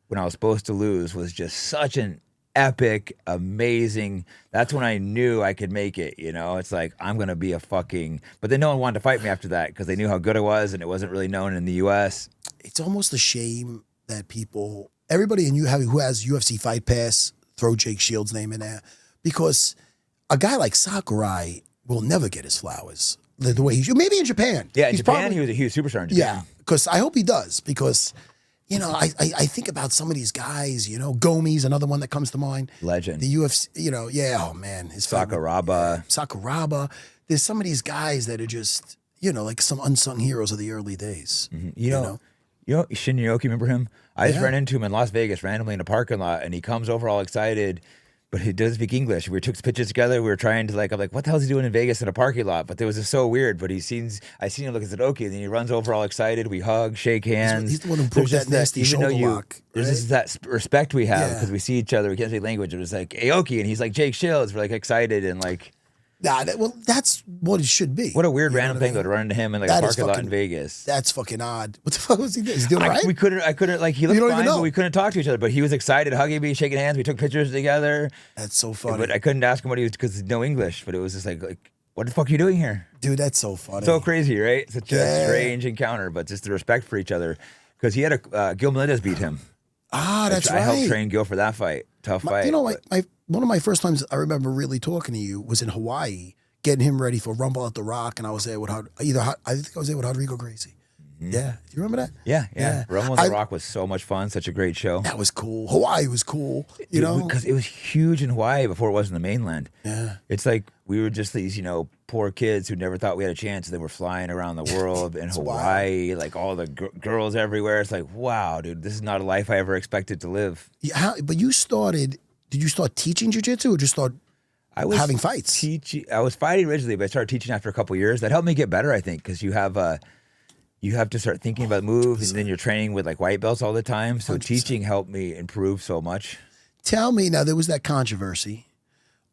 when I was supposed to lose was just such an epic, amazing. That's when I knew I could make it. You know, it's like, I'm going to be a fucking. But then no one wanted to fight me after that because they knew how good it was and it wasn't really known in the U.S. It's almost a shame that people, everybody who has UFC Fight Pass, throw Jake Shields' name in there, because a guy like Sakurai will never get his flowers the way he, maybe in Japan. Yeah, in Japan, he was a huge superstar in Japan. Yeah, because I hope he does, because, you know, I think about some of these guys, you know, Gomi's another one that comes to mind. Legend. The UFC, you know, oh man. Sakuraba. There's some of these guys that are just, you know, like some unsung heroes of the early days. Mm-hmm. You know, Shinryoki, remember him? I just ran into him in Las Vegas randomly in a parking lot, and he comes over all excited, but he doesn't speak English. We took pictures together. We were trying to I'm like, what the hell is he doing in Vegas in a parking lot? But it was just so weird. But I seen him look at Sadoki, and then he runs over all excited. We hug, shake hands. He's the one who broke that nasty shoulder lock. There's just that respect we have because we see each other. We can't speak language. It was like Aoki, and he's like Jake Shields. We're like excited and like. Nah, that's what it should be. What a weird random thing though, to run into him in like a parking lot in Vegas. That's fucking odd. What the fuck was he doing? Is he doing right? I couldn't like he looked fine, but we couldn't talk to each other. But he was excited, hugging me, shaking hands. We took pictures together. That's so funny. But I couldn't ask him what he was because no English. But it was just like, what the fuck are you doing here? Dude, that's so funny. So crazy, right? Such a strange encounter, but just the respect for each other. Because he had Gil Melendez beat him. That's right. I helped train Gil for that fight. Tough fight. You know, one of my first times I remember really talking to you was in Hawaii, getting him ready for Rumble at the Rock, and I was there with I think I was there with Rodrigo Gracie. Mm-hmm. Yeah, do you remember that? Yeah. Rumble at the Rock was so much fun, such a great show. That was cool. Hawaii was cool, you know, because it was huge in Hawaii before it was in the mainland. Yeah, it's like we were just these, you know, poor kids who never thought we had a chance, and they were flying around the world in Hawaii, like all the girls everywhere. It's like, wow, dude, this is not a life I ever expected to live. Yeah, but did you start teaching jiu-jitsu or just start having fights? I was fighting originally, but I started teaching after a couple of years. That helped me get better, I think, because you have to start thinking about moves, and then you're training with like white belts all the time. So 100%. Teaching helped me improve so much. Tell me now, there was that controversy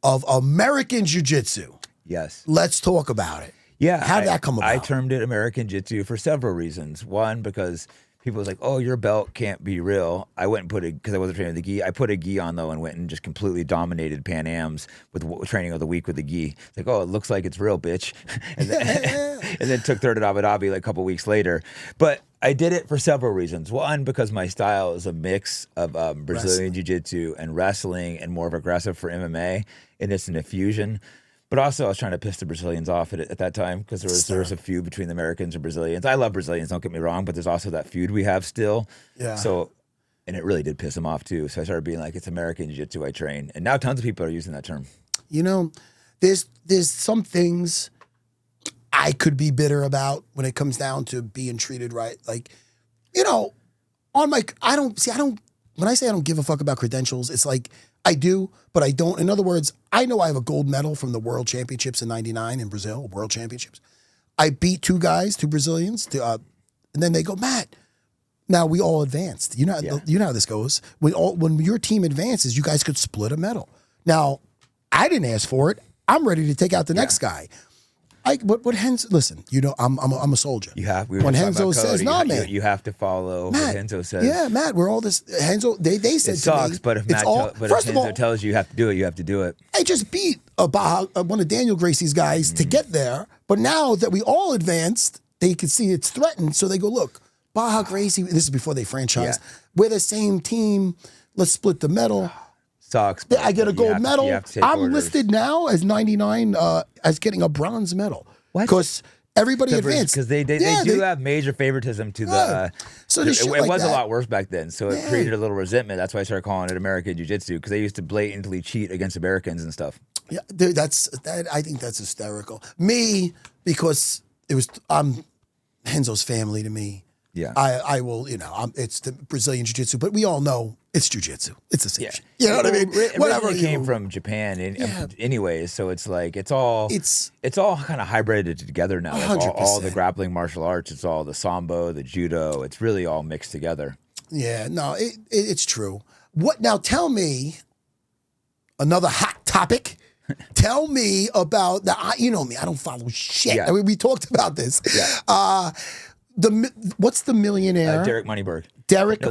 of American Jiu-Jitsu. Yes. Let's talk about it. Yeah. How did that come about? I termed it American Jiu-Jitsu for several reasons. One, because people was like, oh, your belt can't be real. I went and because I wasn't training with the gi. I put a gi on though and went and just completely dominated Pan Ams with training of the week with the gi. It's like, oh, it looks like it's real, bitch. And then took third at Abu Dhabi like a couple weeks later. But I did it for several reasons. One, because my style is a mix of Brazilian Jiu-Jitsu and wrestling and more of aggressive for MMA, and it's an infusion. But also, I was trying to piss the Brazilians off at that time because there was a feud between the Americans and Brazilians. I love Brazilians, don't get me wrong, but there's also that feud we have still. Yeah. So, and it really did piss them off too. So I started being like, it's American Jiu-Jitsu I train. And now tons of people are using that term. You know, there's some things I could be bitter about when it comes down to being treated right. Like, you know, when I say I don't give a fuck about credentials, it's like, I do, but I don't. In other words, I know I have a gold medal from the World Championships in '99 in Brazil, World Championships. I beat two Brazilians, and then they go, Matt, now we all advanced. You know how this goes. When your team advances, you guys could split a medal. Now, I didn't ask for it. I'm ready to take out the next guy. What Renzo? Listen, you know I'm a soldier. When Renzo says, "No, man, you have to follow Matt, what Renzo says." Yeah, Matt, we're all this. Renzo, they said it sucks, to me, but if Renzo tells you have to do it, you have to do it. I just beat one of Daniel Gracie's guys to get there, but now that we all advanced, they can see it's threatened, so they go, "Look, Baja Gracie." This is before they franchised. Yeah. We're the same team. Let's split the medal. Sucks. I get a gold medal. I'm listed now as 99 as getting a bronze medal. Because everybody advanced. Because they do have major favoritism to the... So it was a lot worse back then, so it created a little resentment. That's why I started calling it American Jiu-Jitsu, because they used to blatantly cheat against Americans and stuff. Yeah, dude, I think that's hysterical. Me, because I'm Renzo's family to me. Yeah, I will, you know, it's the Brazilian Jiu-Jitsu, but we all know it's Jiu-Jitsu. It's the same shit. You know what I mean? Whatever came from Japan, anyways. So it's like it's all kind of hybrided together now. Like all the grappling martial arts. It's all the sambo, the judo. It's really all mixed together. Yeah, no, it's true. What now? Tell me, another hot topic. Tell me about you know me, I don't follow shit. Yeah. I mean, we talked about this. Yeah. What's the millionaire? Derek Moneyberg. Derek. No,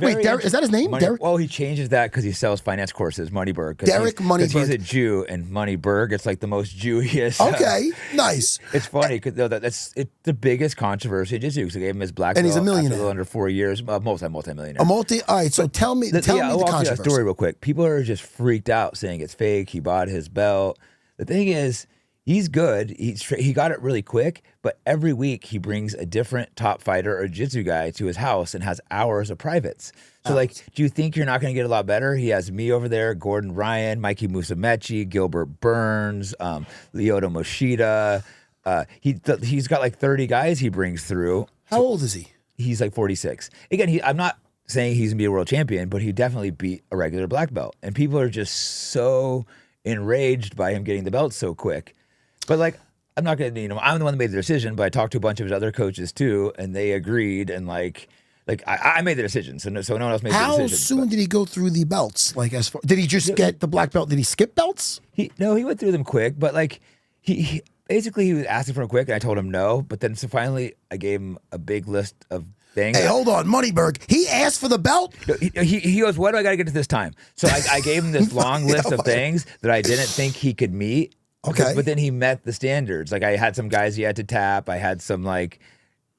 Wait, Derek, is that his name? Derek? Well, he changes that because he sells finance courses, Moneyberg. Derek Moneyberg. Because he's a Jew, and Moneyberg, it's like the most Jewish. Okay, nice. It's funny because it's the biggest controversy in jiu-jitsu because they gave him his black belt. And he's a millionaire. After under 4 years, multi-millionaire. All right, so tell me the I'll walk through that controversy. story real quick. People are just freaked out saying it's fake. He bought his belt. The thing is, he's good. He got it really quick, but every week he brings a different top fighter or jiu-jitsu guy to his house and has hours of privates. So, like, do you think you're not going to get a lot better? He has me over there, Gordon Ryan, Mikey Musumeci, Gilbert Burns, Lyoto Moshida. He's got like 30 guys he brings through. How old is he? He's like 46. Again, I'm not saying he's going to be a world champion, but he definitely beat a regular black belt. And people are just so enraged by him getting the belt so quick. But like, I'm not going to, I'm the one that made the decision, but I talked to a bunch of his other coaches too, and they agreed. And like I made the decision, so no one else made the decision. How soon did he go through the belts? Like, did he just get the black belt? Did he skip belts? He went through them quick, but like he basically he was asking for them quick, and I told him no. But then so finally, I gave him a big list of things. Hey, hold on, Moneyberg. He asked for the belt. He goes, "What do I got to get to this time?" So I gave him this long list of things that I didn't think he could meet. Okay. But then he met the standards. Like, I had some guys he had to tap. I had some, like,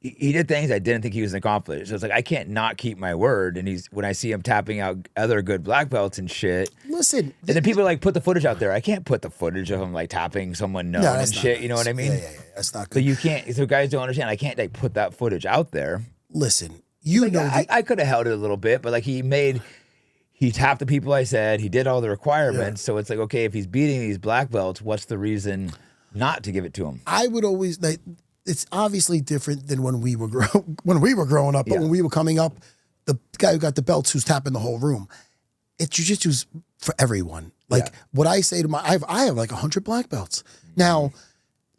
he did things I didn't think he was going to accomplish. So it's like, I can't not keep my word. And when I see him tapping out other good black belts and shit. Listen. And then people are like, put the footage out there. I can't put the footage of him, like, tapping someone known and shit. You know what I mean? Yeah. That's not good. So you can't, so guys don't understand. I can't, like, put that footage out there. Listen, I could have held it a little bit, but, like, he tapped the people I said. He did all the requirements. Yeah. So it's like, okay, if he's beating these black belts, what's the reason not to give it to him? I would always, like, it's obviously different than when we were growing up. But when we were coming up, the guy who got the belts who's tapping the whole room. It's jiu-jitsu's for everyone. Like, what I say to I have like 100 black belts. Now,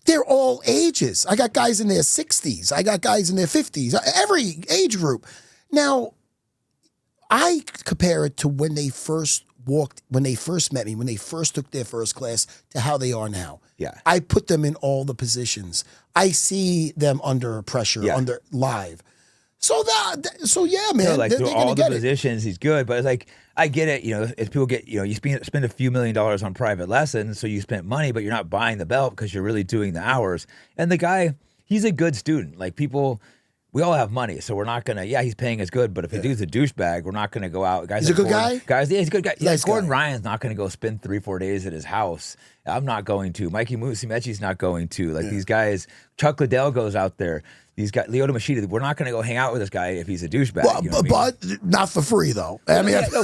they're all ages. I got guys in their 60s. I got guys in their 50s. Every age group. Now, I compare it to when they first met me, when they first took their first class to how they are now. Yeah. I put them in all the positions. I see them under pressure, under live. So yeah, man. Like through all the positions, he's good. But it's like, I get it. If people get, you spend a few $1 million on private lessons, so you spent money, but you're not buying the belt because you're really doing the hours. And the guy, he's a good student. Like, people. We all have money, so we're not gonna. Yeah, he's paying us good, but if the dude's a douchebag, we're not gonna go out. Guys, he's a good guy. Guys, yeah, he's a good guy. Nice Gordon guy. Ryan's not gonna go spend 3-4 days at his house. I'm not going to. Mikey Musumeci's not going to. Like, these guys, Chuck Liddell goes out there. These guys, Lyoto Moshida, we're not gonna go hang out with this guy if he's a douchebag. Well, you know but not for free though. I mean, he still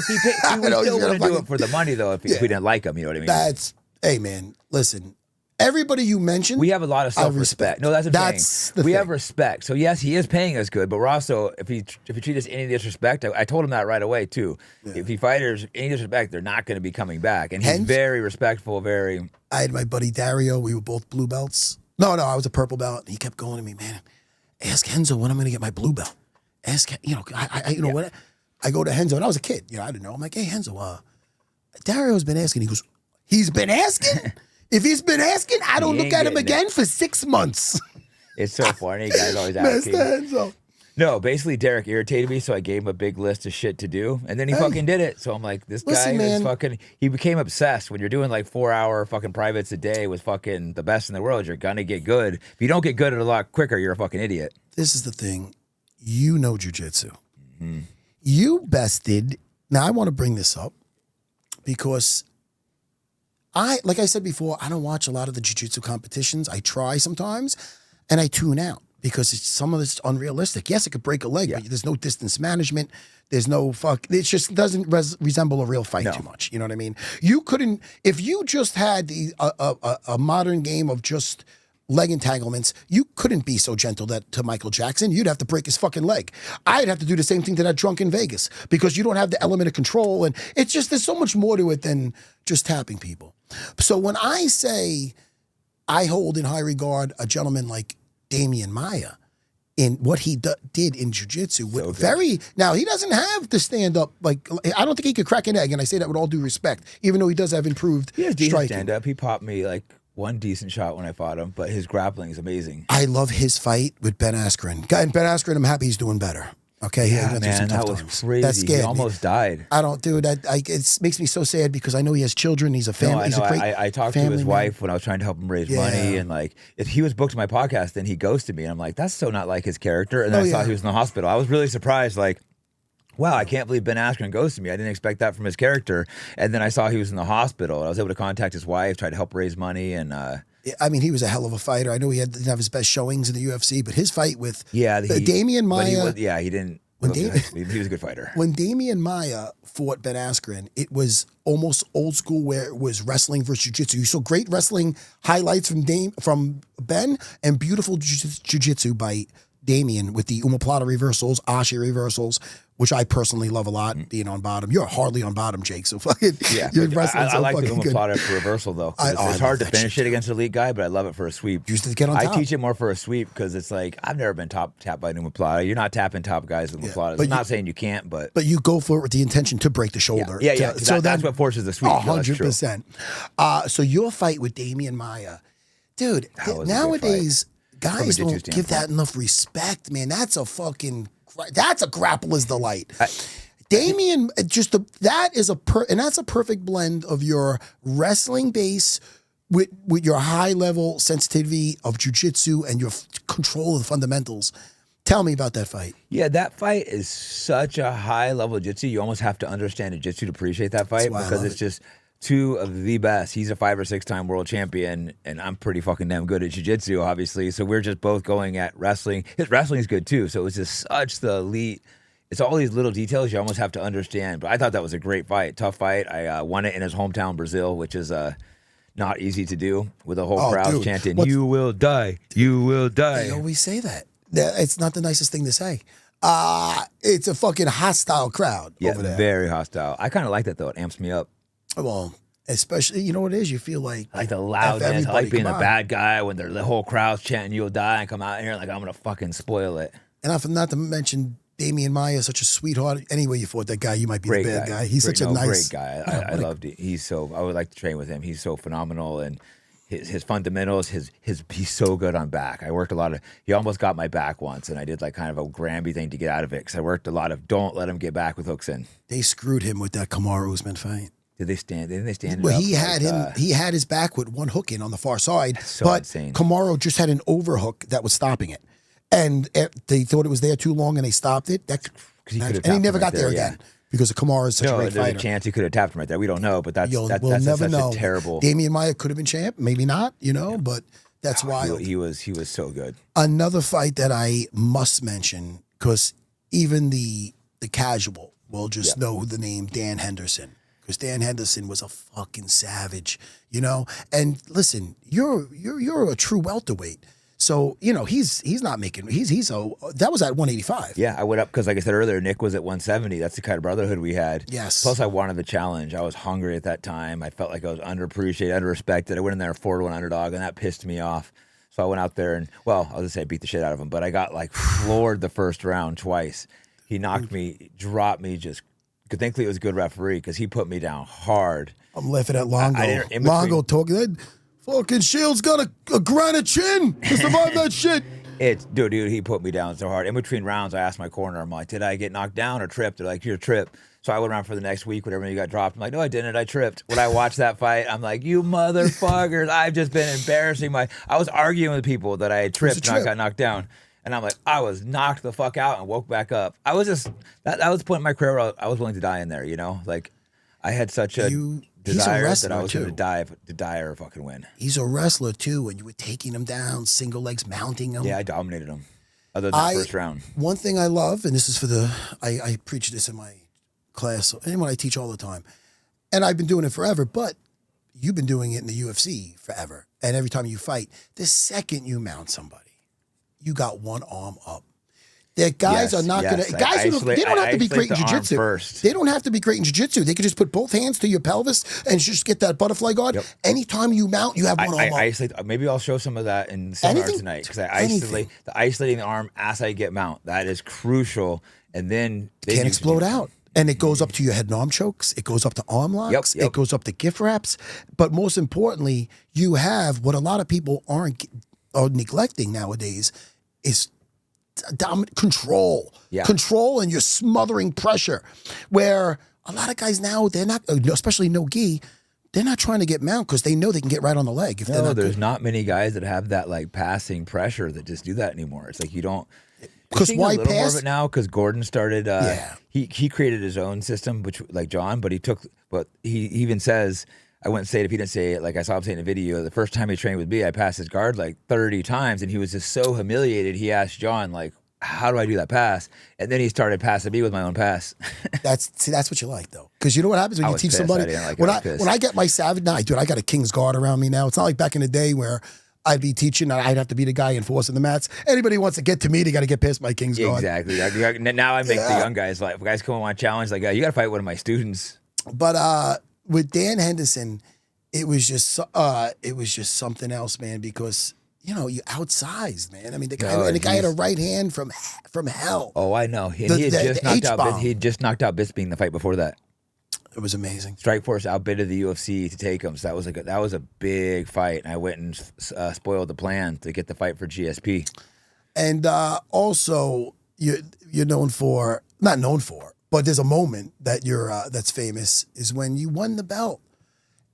wouldn't do it for the money though if we didn't like him. You know what I mean? Hey man, listen. Everybody you mentioned, we have a lot of self-respect. No, that's the thing. We have respect. So yes, he is paying us good, but we're also, if he treats us any disrespect, I told him that right away too. Yeah. If he fighters any disrespect, they're not going to be coming back. And he's very respectful. I had my buddy Dario. We were both blue belts. No, I was a purple belt. He kept going to me, man. Ask Henzo when I'm going to get my blue belt. Ask, what? I go to Henzo, and I was a kid. I didn't know. I'm like, hey Henzo, Dario's been asking. He goes, he's been asking. If he's been asking, I don't look at him again for 6 months. It's so funny. Guys always asking. No, basically Derek irritated me, so I gave him a big list of shit to do, and then he fucking did it. So I'm like, this guy is fucking. He became obsessed. When you're doing like 4-hour fucking privates a day with fucking the best in the world, you're gonna get good. If you don't get good at it a lot quicker, you're a fucking idiot. This is the thing. You know jiu-jitsu. Mm-hmm. You bested. Now I want to bring this up because. Like I said before, I don't watch a lot of the jiu-jitsu competitions. I try sometimes, and I tune out because some of it's unrealistic. Yes, it could break a leg, but there's no distance management. There's no it just doesn't resemble a real fight too much. You know what I mean? You couldn't, if you just had a modern game of just leg entanglements, you couldn't be so gentle to Michael Jackson. You'd have to break his fucking leg. I'd have to do the same thing to that drunk in Vegas because you don't have the element of control. And it's just, there's so much more to it than just tapping people. So when I say I hold in high regard a gentleman like Damien Maia, in what he did in jiu-jitsu. So Now, he doesn't have the stand-up, like, I don't think he could crack an egg, and I say that with all due respect, even though he does have improved He has decent striking. stand-up. He popped me like one decent shot when I fought him, but his grappling is amazing. I love his fight with Ben Askren. And Ben Askren, I'm happy he's doing better. Okay, Yeah, he went through some man, tough that was times. crazy. That scared He almost died. I don't do that. It makes me so sad because I know he has children. He's a No, family. I He's know. a great I talked to family his man. wife when I was trying to help him raise money, and like, if he was booked to my podcast, then he ghosted me, and I'm like, that's so not like his character. And then I saw he was in the hospital. I was really surprised, like, wow, I can't believe Ben Askren ghosted me. I didn't expect that from his character. And then I saw he was in the hospital. I was able to contact his wife, try to help raise money, and I mean, he was a hell of a fighter. I know he didn't have his best showings in the UFC, but his fight with Damien Maia. He didn't. He was a good fighter. When Damien Maia fought Ben Askren, it was almost old school where it was wrestling versus jiu-jitsu. You saw great wrestling highlights from Ben and beautiful jiu-jitsu by Damien with the omoplata reversals, ashi reversals, which I personally love a lot, being on bottom. You're hardly on bottom, Jake, so fucking you're wrestling I so like the fucking good. omoplata for reversal, though. It's hard to finish it against an elite guy, but I love it for a sweep. Used to get on top. I teach it more for a sweep because it's like, I've never been tapped by an omoplata. You're not tapping top guys with omoplatas. I'm not saying you can't, but you go for it with the intention to break the shoulder. Yeah. So that's what forces the sweep. 100%. So your fight with Damien Maia, dude, nowadays, guys don't give that enough respect, man. That's a grappler's delight. Damien, that's a perfect blend of your wrestling base with your high level sensitivity of jiu-jitsu and your control of the fundamentals. Tell me about that fight. Yeah, that fight is such a high level of jiu-jitsu. You almost have to understand jiu-jitsu to appreciate that fight because it's just two of the best. He's a 5 or 6 time world champion, and I'm pretty fucking damn good at jiu-jitsu, obviously. So we're just both going at wrestling. His wrestling is good too. So it was just such the elite. It's all these little details you almost have to understand. But I thought that was a great fight, tough fight. I won it in his hometown, Brazil, which is not easy to do with a whole crowd chanting, "You will die, you will die." They always say that. It's not the nicest thing to say. It's a fucking hostile crowd over there. Very hostile. I kind of like that though. It amps me up. Well, especially, you know what it is? You feel like... I like the loudness. I like being the bad guy when the whole crowd's chanting, "You'll die," and come out here like, I'm going to fucking spoil it. And not to mention, Damien Maia is such a sweetheart. Anyway, you fought that guy, you might be the bad guy. He's such a nice... Great guy. I loved it. I would like to train with him. He's so phenomenal. And his fundamentals, he's so good on back. I worked a lot of... He almost got my back once, and I did like kind of a Granby thing to get out of it because I worked a lot of don't let him get back with hooks in. They screwed him with that Kamaru Usman fight. Did they stand? Didn't they stand? Well, he had his back with one hook in on the far side, but insane. Kamaru just had an overhook that was stopping it, and they thought it was there too long, and they stopped it. And he never got there again because Kamaru is such a great fighter. There's a chance he could have tapped him right there. We don't know, but that's never know. A terrible. Damien Maia could have been champ, maybe not, but that's wild. He was so good. Another fight that I must mention because even the casual will just know the name Dan Henderson. Because Dan Henderson was a fucking savage, And listen, you're a true welterweight, so he's not making. That was at 185. Yeah, I went up because, like I said earlier, Nick was at 170. That's the kind of brotherhood we had. Yes. Plus, I wanted the challenge. I was hungry at that time. I felt like I was underappreciated, underrespected. I went in there a 4-1 underdog, and that pissed me off. So I went out there and, well, I'll just say I beat the shit out of him. But I got like floored the first round twice. He knocked me, dropped me, just. Thankfully, it was a good referee because he put me down hard. I'm laughing at Longo. Longo talking. That fucking Shield's got a granite chin to survive that shit. Dude, he put me down so hard. In between rounds, I asked my corner, I'm like, did I get knocked down or tripped? They're like, you're tripped. So I went around for the next week, whatever, you got dropped. I'm like, no, I didn't. I tripped. When I watched that fight, I'm like, you motherfuckers. I've just been embarrassing I was arguing with people that I had tripped and I got knocked down. And I'm like, I was knocked the fuck out and woke back up. I was just, that was the point in my career where I was willing to die in there, Like, I had such a desire that I was going to die or fucking win. He's a wrestler, too, and you were taking him down, single legs, mounting him. Yeah, I dominated him, other than the first round. One thing I love, and this is I preach this in my class, and when I teach all the time, and I've been doing it forever, but you've been doing it in the UFC forever. And every time you fight, the second you mount somebody, you got one arm up. That guys Yes, are not yes. going to. Guys, they don't have to be great in the arm jiu-jitsu. first. They don't have to be great in jiu-jitsu. They could just put both hands to your pelvis and just get that butterfly guard. Yep. Anytime you mount, you have one arm up. Isolate. Maybe I'll show some of that in seminar Anything? tonight because I isolate the isolating the arm as I get mount. That is crucial, and then they Can't explode out. And it goes up to your head and arm chokes. It goes up to arm locks. Yep. It goes up to gift wraps. But most importantly, you have what a lot of people are neglecting nowadays is control. Yeah. Control, and you're smothering pressure. Where a lot of guys now, they're not, especially no gi, they're not trying to get mount because they know they can get right on the leg. If they're not there's good. not many guys that have that like passing pressure that just do that anymore. It's like you don't. Because why a little more pass? of it now because Gordon started. He created his own system, which like John, but he even says. I wouldn't say it if he didn't say it. Like I saw him say in a video, the first time he trained with me, I passed his guard like 30 times, and he was just so humiliated. He asked John, like, "How do I do that pass?" And then he started passing me with my own pass. That's what you like though, because you know what happens when you teach pissed. somebody. I didn't like it. When I get my savage, dude, I got a king's guard around me now. It's not like back in the day where I'd be teaching and I'd have to be the guy enforcing the mats. Anybody who wants to get to me, they got to get past my king's guard. Exactly. Now I make the young guys like, if guys come on challenge, like, you got to fight one of my students. But with Dan Henderson, it was just something else, man, because you outsized, man. I mean, the guy had a right hand from hell. Oh, I know. And he had just knocked out Bisping in the fight before that. It was amazing. Strikeforce outbidded the UFC to take him, so that was a big fight. And I went and spoiled the plan to get the fight for GSP. And also, you're known for, not known for, but there's a moment that that's famous is when you won the belt,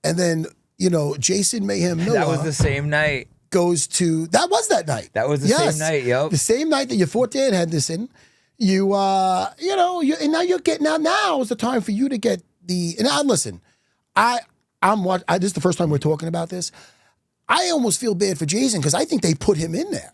and then Jason Mayhem Miller. That was the same night. Goes to that was that night. That was the same night. Yep. The same night that you fought Dan Henderson. And now you're getting now is the time for you to get the. And now listen, this is the first time we're talking about this. I almost feel bad for Jason because I think they put him in there.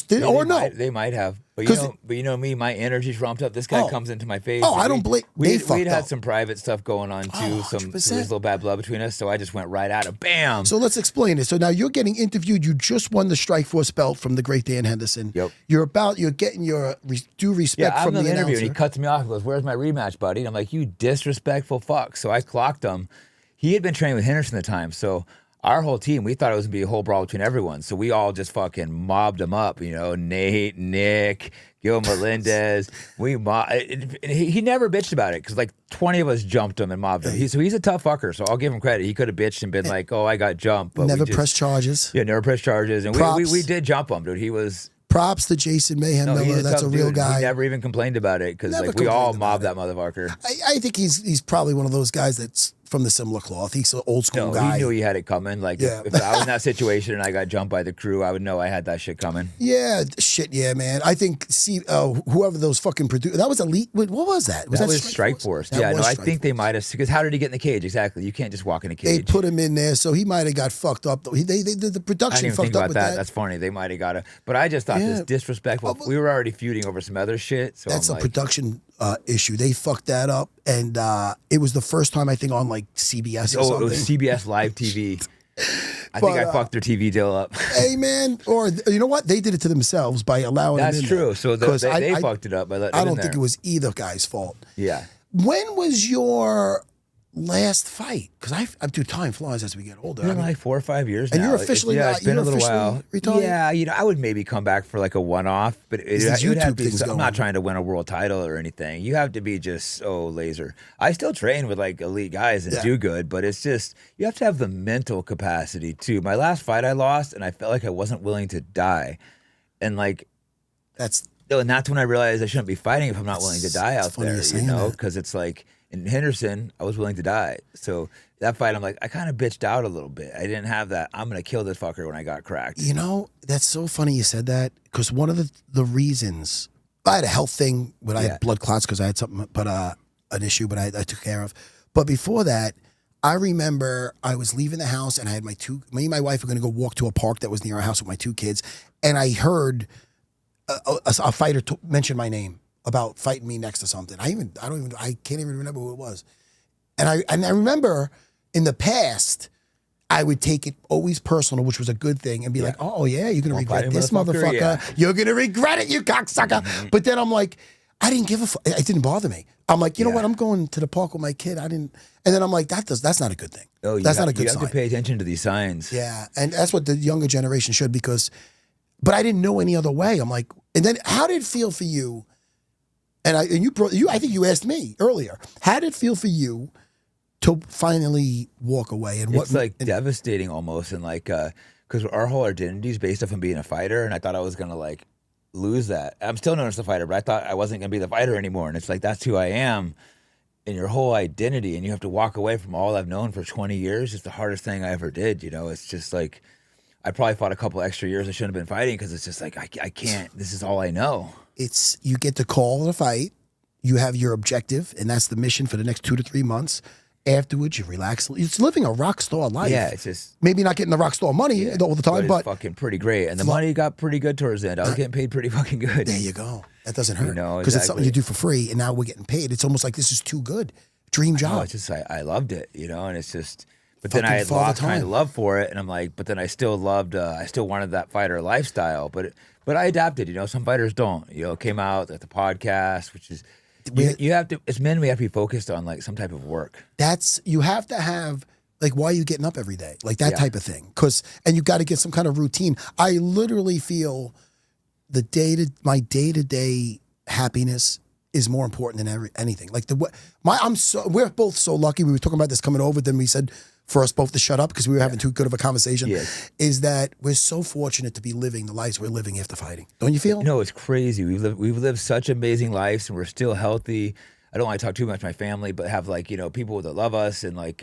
They might have, but you know me, my energy's ramped up. This guy comes into my face. I don't blame. We'd had some private stuff going on too. There's a little bad blood between us, so I just went right at him. Bam. So let's explain it. So now you're getting interviewed. You just won the Strikeforce belt from the great Dan Henderson. Yep. You're getting your due respect from the interview. announcer. And he cuts me off. He goes, "Where's my rematch, buddy?" And I'm like, "You disrespectful fuck." So I clocked him. He had been training with Henderson at the time, so. Our whole team, we thought it was going to be a whole brawl between everyone. So we all just fucking mobbed him up. Nate, Nick, Gil Melendez. He never bitched about it because like 20 of us jumped him and mobbed him. He's a tough fucker, so I'll give him credit. He could have bitched and been like, "Oh, I got jumped." But never pressed charges. Yeah, never pressed charges. And we did jump him, dude. He was... Props to Jason Mayhem Miller. That's a real dude. guy. He never even complained about it because we all mobbed that motherfucker. I think he's probably one of those guys that's from the similar cloth. He's an old school guy. He knew he had it coming. Like if I was in that situation and I got jumped by the crew, I would know I had that shit coming. Yeah, man. I think whoever those fucking producers, that was Elite. What was that? Was that Strikeforce? Yeah, I think they might have, because how did he get in the cage? Exactly. You can't just walk in a cage. They put him in there, so he might have got fucked up. They did the production. I didn't even think about that. That's funny. They might have got it, but I just thought this disrespectful. We were already feuding over some other shit. So that's a production issue. They fucked that up, and it was the first time I think on like CBS. Or something. It was CBS Live TV. I think I fucked their TV deal up. Hey man, or you know what? They did it to themselves by allowing. That's true. There. So they fucked it up by letting. I don't think it was either guy's fault. Yeah. When was your last fight? Because time flies as we get older. It's been like 4 or 5 years and now. You're officially it's been a little while. Retired? Yeah, I would maybe come back for like a one-off, but it would have to be. I'm not trying to win a world title or anything. You have to be just so laser. I still train with like elite guys and do good, but it's just you have to have the mental capacity too. My last fight I lost, and I felt like I wasn't willing to die, and like that's when I realized I shouldn't be fighting if I'm not willing to die out there. Because it's like. In Henderson, I was willing to die. So that fight, I'm like, I kind of bitched out a little bit. I didn't have that, I'm going to kill this fucker when I got cracked. That's so funny you said that, because one of the reasons, I had a health thing when I had blood clots because I had something, but an issue, but I took care of. But before that, I remember I was leaving the house and I had me and my wife were going to go walk to a park that was near our house with my 2 kids. And I heard a fighter mention my name about fighting me next to something. I can't even remember who it was. And I remember in the past, I would take it always personal, which was a good thing, and be like, oh, yeah, you're going to regret this, motherfucker. Yeah. You're going to regret it, you cocksucker. But then I'm like, I didn't give a fuck. It didn't bother me. I'm like, you know what? I'm going to the park with my kid. And then I'm like, that's not a good thing. Oh, that's not a good sign. You have to pay attention to these signs. Yeah, and that's what the younger generation should, but I didn't know any other way. I'm like, and then how did it feel for you? I think you asked me earlier. How did it feel for you to finally walk away? And it's devastating almost, and like because our whole identity is based off of being a fighter, and I thought I was gonna like lose that. I'm still known as the fighter, but I thought I wasn't gonna be the fighter anymore. And it's like that's who I am, and your whole identity, and you have to walk away from all I've known for 20 years. It's the hardest thing I ever did. You know, it's just like I probably fought a couple extra years I shouldn't have been fighting because it's just like I can't. This is all I know. It's you get the call to fight. You have your objective, and that's the mission for the next 2 to 3 months. Afterwards, you relax. It's living a rock star life. Yeah, it's just maybe not getting the rock star money all the time, but it's fucking pretty great. And the money got pretty good towards the end. I was getting paid pretty fucking good. There you go. That doesn't hurt. Because it's something you do for free, and now we're getting paid. It's almost like this is too good. Dream job. No, it's just I loved it, and it's just. But then I had lost kind of love for it, and I'm like, but then I still loved. I still wanted that fighter lifestyle, but I adapted. Some fighters don't. Came out at the podcast, which is. You have to, as men, we have to be focused on like some type of work. You have to have, like, why are you getting up every day? Like that type of thing. And you got to get some kind of routine. I literally feel my day-to-day happiness is more important than anything. Like we're both so lucky. We were talking about this coming over. Then we said for us both to shut up because we were having too good of a conversation. Yes. Is that we're so fortunate to be living the lives we're living after fighting. Don't you feel? No, it's crazy. We've lived such amazing lives, and we're still healthy. I don't want to talk too much to my family, but have like people that love us, and like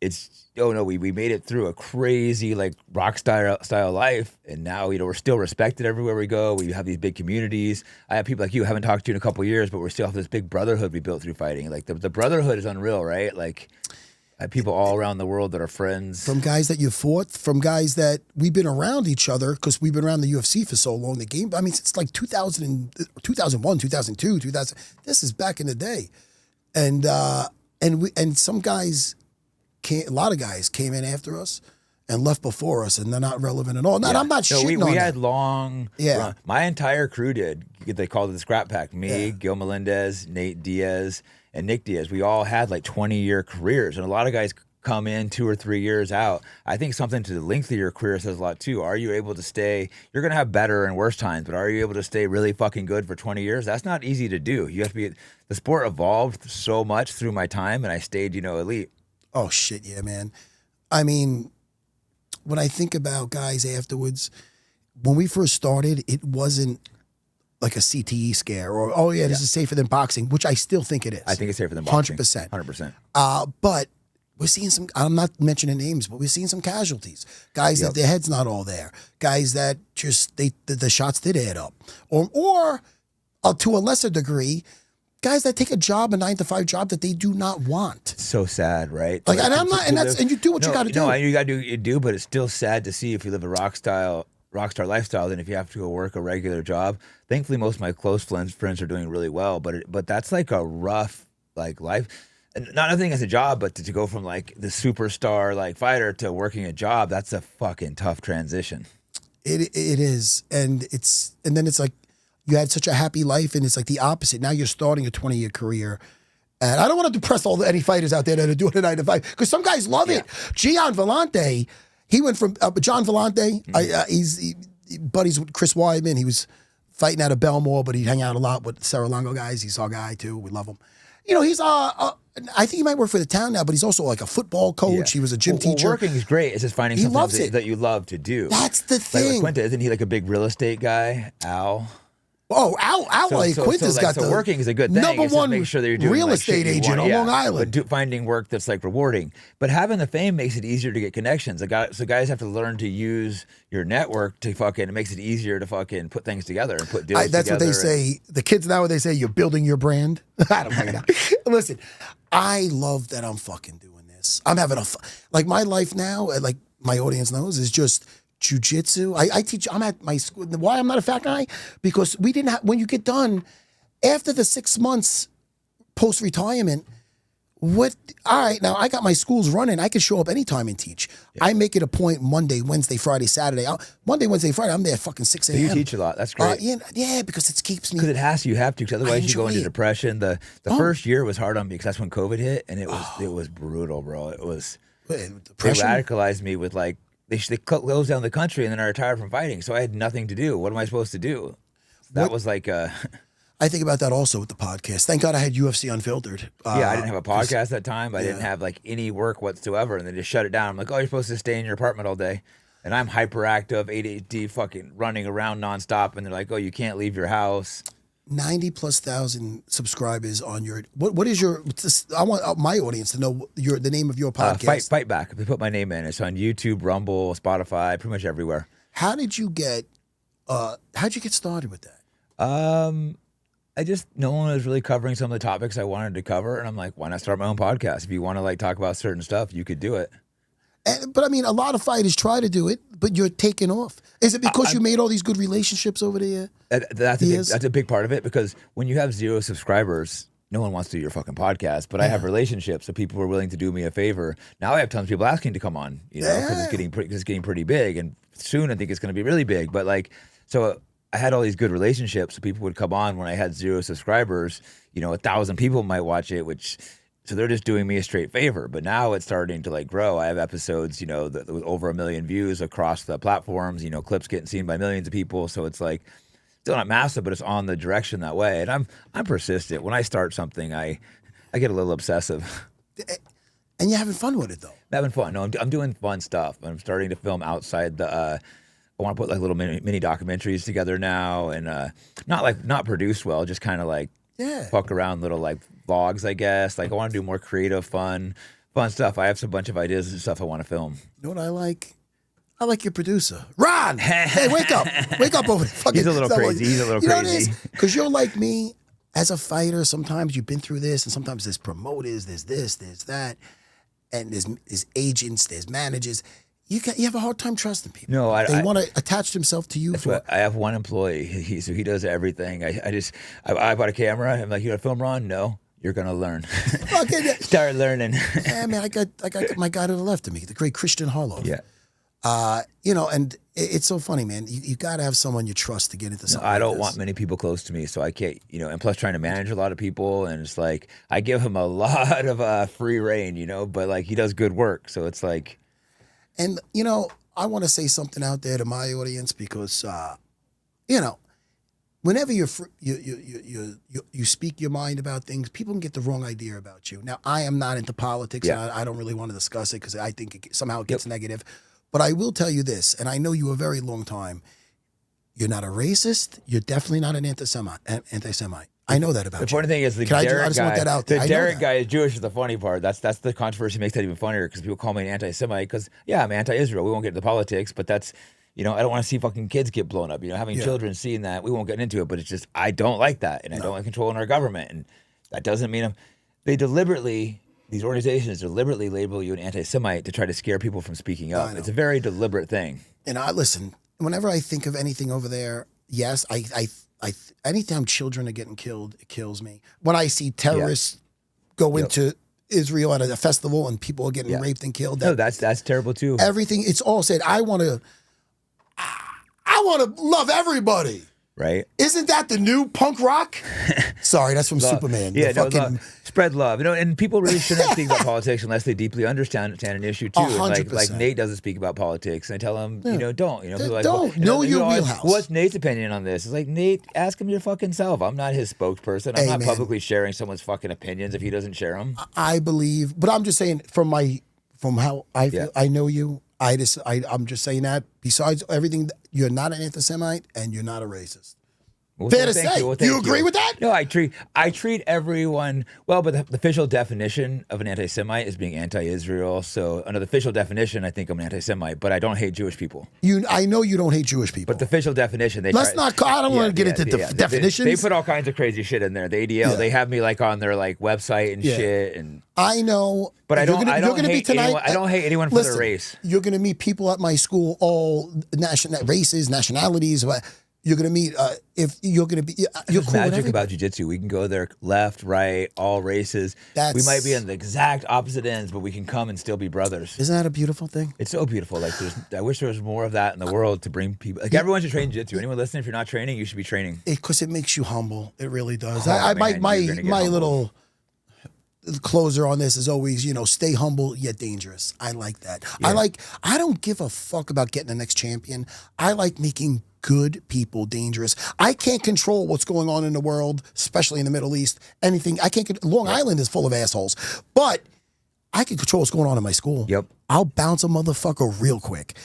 we made it through a crazy like rock style life, and now we're still respected everywhere we go. We have these big communities. I have people like you I haven't talked to in a couple of years, but we still have this big brotherhood we built through fighting. Like the brotherhood is unreal, right? Like. I have people all around the world that are friends. From guys that you fought, from guys that we've been around each other because we've been around the UFC for so long. The game, it's like 2001, 2002, 2000. This is back in the day. And some guys, a lot of guys came in after us and left before us, and they're not relevant at all. No, I'm not shitting on we had long run. My entire crew did. They called it the Scrap Pack. Me, Gil Melendez, Nate Diaz, and Nick Diaz, we all had like 20-year careers, and a lot of guys come in 2 or 3 years out. I think something to the length of your career says a lot too. Are you able to stay? You're going to have better and worse times, but are you able to stay really fucking good for 20 years? That's not easy to do. You have to be. The sport evolved so much through my time, and I stayed, elite. Oh shit, yeah, man. When I think about guys afterwards, when we first started, it wasn't like a CTE scare or, this is safer than boxing, which I still think it is. I think it's safer than boxing. 100%. 100%. But we're seeing I'm not mentioning names, but we're seeing some casualties. Guys that their head's not all there. Guys that just, the shots did add up. Or to a lesser degree, guys that take a 9-to-5 job that they do not want. It's so sad, right? Like, and I'm not, and you do what you got to do. No, you got to do, but it's still sad to see if you live a rock star lifestyle than if you have to go work a regular job. Thankfully, most of my close friends are doing really well, but that's like a rough like life. And not nothing as a job, but to go from like the superstar like fighter to working a job, that's a fucking tough transition. It is, and then it's like you had such a happy life, and it's like the opposite. Now you're starting a 20-year career. And I don't want to depress any fighters out there that are doing a 9-to-5 because some guys love it. Gian Vellante. He went from John Vellante. He's buddies with Chris Weidman. He was fighting out of Belmore, but he'd hang out a lot with Serra Longo guys. He's our guy too. We love him. He's I think he might work for the town now, but he's also like a football coach. He was a gym teacher. Working is great. It's just finding something that you love to do. That's the thing. Like Quinta, isn't he like a big real estate guy? Al. Oh, Quinta's got the working is a good thing. Number one, make sure that you're doing real estate agent on Long Island. But finding work that's like rewarding. But having the fame makes it easier to get connections. So guys have to learn to use your network to fucking. It makes it easier to fucking put things together and put deals together. That's what they say. The kids now, they say you're building your brand. I don't know. Listen, I love that I'm fucking doing this. I'm having like my life now. Like my audience knows is just. Jiu-jitsu. I teach. I'm at my school. Why I'm not a fat guy? Because we didn't have. When you get done, after the 6 months post-retirement, What? All right, now I got my schools running. I can show up anytime and teach. Yeah. I make it a point Monday, Wednesday, Friday, Saturday. Monday, Wednesday, Friday, I'm there at fucking 6 a.m. So you teach a lot. That's great. Yeah, because it keeps me. Because it has to. You have to. Because otherwise you go into depression. The first year was hard on me because that's when COVID hit, and it was brutal, bro. It was. Depression? They radicalized me with like they closed down the country, and then I retired from fighting. So I had nothing to do. What am I supposed to do? That was like. I think about that also with the podcast. Thank God I had UFC Unfiltered. Yeah, I didn't have a podcast at that time. I didn't have like any work whatsoever, and they just shut it down. I'm like, oh, you're supposed to stay in your apartment all day, and I'm hyperactive, ADHD, fucking running around nonstop, and they're like, oh, you can't leave your house. 90,000+ subscribers on your. What is your? I want my audience to know the name of your podcast. Fight Back. They put my name in. It's on YouTube, Rumble, Spotify, pretty much everywhere. How'd you get started with that? No one was really covering some of the topics I wanted to cover, and I'm like, why not start my own podcast? If you want to like talk about certain stuff, you could do it. But I mean, a lot of fighters try to do it, but you're taking off. Is it because you made all these good relationships over there? That's a big part of it, because when you have 0 subscribers, no one wants to do your fucking podcast. But I have relationships, so people were willing to do me a favor. Now I have tons of people asking to come on, because it's getting pretty big, and soon I think it's going to be really big. But like, so. I had all these good relationships, so people would come on when I had 0 subscribers. 1,000 people might watch it, so they're just doing me a straight favor. But now it's starting to like grow. I have episodes, with over 1 million views across the platforms. Clips getting seen by millions of people. So it's like still not massive, but it's on the direction that way. And I'm persistent. When I start something, I get a little obsessive. And you're having fun with it, though. I'm having fun. No, I'm doing fun stuff. I'm starting to film outside the. I want to put like little mini documentaries together now, and not produced well, just kind of like fuck around little like vlogs, I guess. Like I want to do more creative, fun stuff. I have a bunch of ideas and stuff I want to film. You know what I like? I like your producer, Ron. Hey, wake up over there. He's a little crazy. He's a little crazy. Because you're like me as a fighter. Sometimes you've been through this, and sometimes there's promoters, there's this, there's that, and there's agents, there's managers. You have a hard time trusting people. No, they want to attach themselves to you. I have one employee. He does everything. I bought a camera. I'm like, you got to film, Ron? No, you're gonna learn. Start learning. Yeah, man, I got my guy to the left of me, the great Christian Harlow. Yeah. And it's so funny, man. You got to have someone you trust to get into something. I don't want many people close to me, so I can't. And plus trying to manage a lot of people, and it's like I give him a lot of free reign, but like he does good work, so it's like. And, I want to say something out there to my audience because, whenever you speak your mind about things, people can get the wrong idea about you. Now, I am not into politics, and I don't really want to discuss it because I think somehow it gets negative. But I will tell you this, and I know you a very long time. You're not a racist. You're definitely not an anti-Semite. I know that about you. The funny thing is the Derek guy is Jewish is the funny part. That's the controversy makes that even funnier because people call me an anti-Semite because, I'm anti-Israel. We won't get into politics, but that's, I don't want to see fucking kids get blown up. Having children seeing that, we won't get into it, but it's just, I don't like that. And I don't like controlling our government. And that doesn't mean these organizations deliberately label you an anti-Semite to try to scare people from speaking up. It's a very deliberate thing. And listen, whenever I think of anything over there, yes, anytime children are getting killed, it kills me. When I see terrorists go into Israel at a festival and people are getting raped and killed. That's terrible too. Everything, it's all said. I want to love everybody. Right? Isn't that the new punk rock? Sorry, that's from Superman. Yeah, spread love. And people really shouldn't speak about politics unless they deeply understand an issue too. 100%. Like Nate doesn't speak about politics. And I tell him, don't. People are like, don't. Know your wheelhouse. What's Nate's opinion on this? It's like, Nate, ask him your fucking self. I'm not his spokesperson. I'm not publicly sharing someone's fucking opinions if he doesn't share them. I believe, but I'm just saying from how I feel, I know you. I'm just saying that. Besides everything, you're not an anti-Semite and you're not a racist. Fair to say. Do you agree with that? No, I treat everyone well, but the official definition of an anti-Semite is being anti-Israel. So under the official definition, I think I'm an anti-Semite, but I don't hate Jewish people. I know you don't hate Jewish people. But the official definition, I don't want to get into definitions. They put all kinds of crazy shit in there. The ADL, they have me like on their like website and shit. And I know, but I don't hate anyone for their race. You're going to meet people at my school, all races, nationalities. You're gonna meet if you're gonna be. You're There's cool with magic everybody. about jiu-jitsu. We can go there left, right, all races. We might be on the exact opposite ends, but we can come and still be brothers. Isn't that a beautiful thing? It's so beautiful. Like, I wish there was more of that in the world to bring people. Like, everyone should train jiu-jitsu. Anyone listening, if you're not training, you should be training. Because it makes you humble. It really does. Oh, My humble. little closer on this is always, stay humble yet dangerous. I like that. Yeah. I don't give a fuck about getting the next champion. I like making good people dangerous. I can't control what's going on in the world, especially in the Middle East. Anything. I can't. Long Island is full of assholes, but I can control what's going on in my school. Yep. I'll bounce a motherfucker real quick.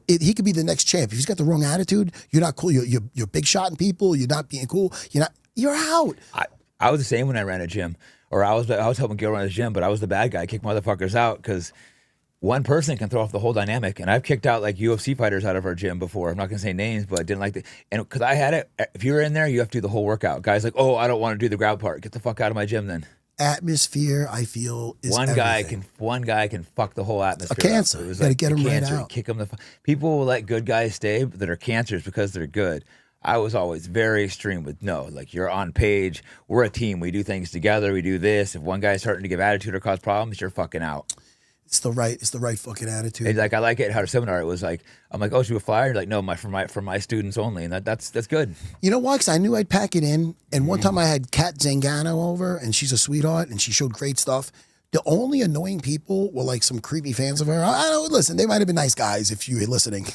He could be the next champ. If he's got the wrong attitude, you're not cool. You're big shotting people. You're not being cool. You're out. I was the same when I ran a gym, or I was helping Gil run a gym, but I was the bad guy. I kicked motherfuckers out because one person can throw off the whole dynamic. And I've kicked out like UFC fighters out of our gym before. I'm not gonna say names, but I didn't like and because I had it. If you're in there, you have to do the whole workout. Guys like, oh, I don't want to do the grab part. Get the fuck out of my gym then. Atmosphere, I feel, is one everything. guy can fuck the whole atmosphere. A cancer. You gotta get him right out. Kick him people will let good guys stay that are cancers because they're good. I was always very extreme with no, like you're on page. We're a team. We do things together. We do this. If one guy's starting to give attitude or cause problems, you're fucking out. It's the right fucking attitude. And like I like it. How a seminar it was like I'm like, oh, should we fly? You're like, no, for my students only, and that's good. You know why? Because I knew I'd pack it in. And one time I had Kat Zangano over, and she's a sweetheart, and she showed great stuff. The only annoying people were like some creepy fans of her. I don't listen. They might have been nice guys if you were listening.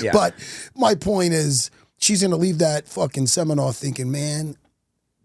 Yeah. But my point is, she's gonna leave that fucking seminar thinking, man,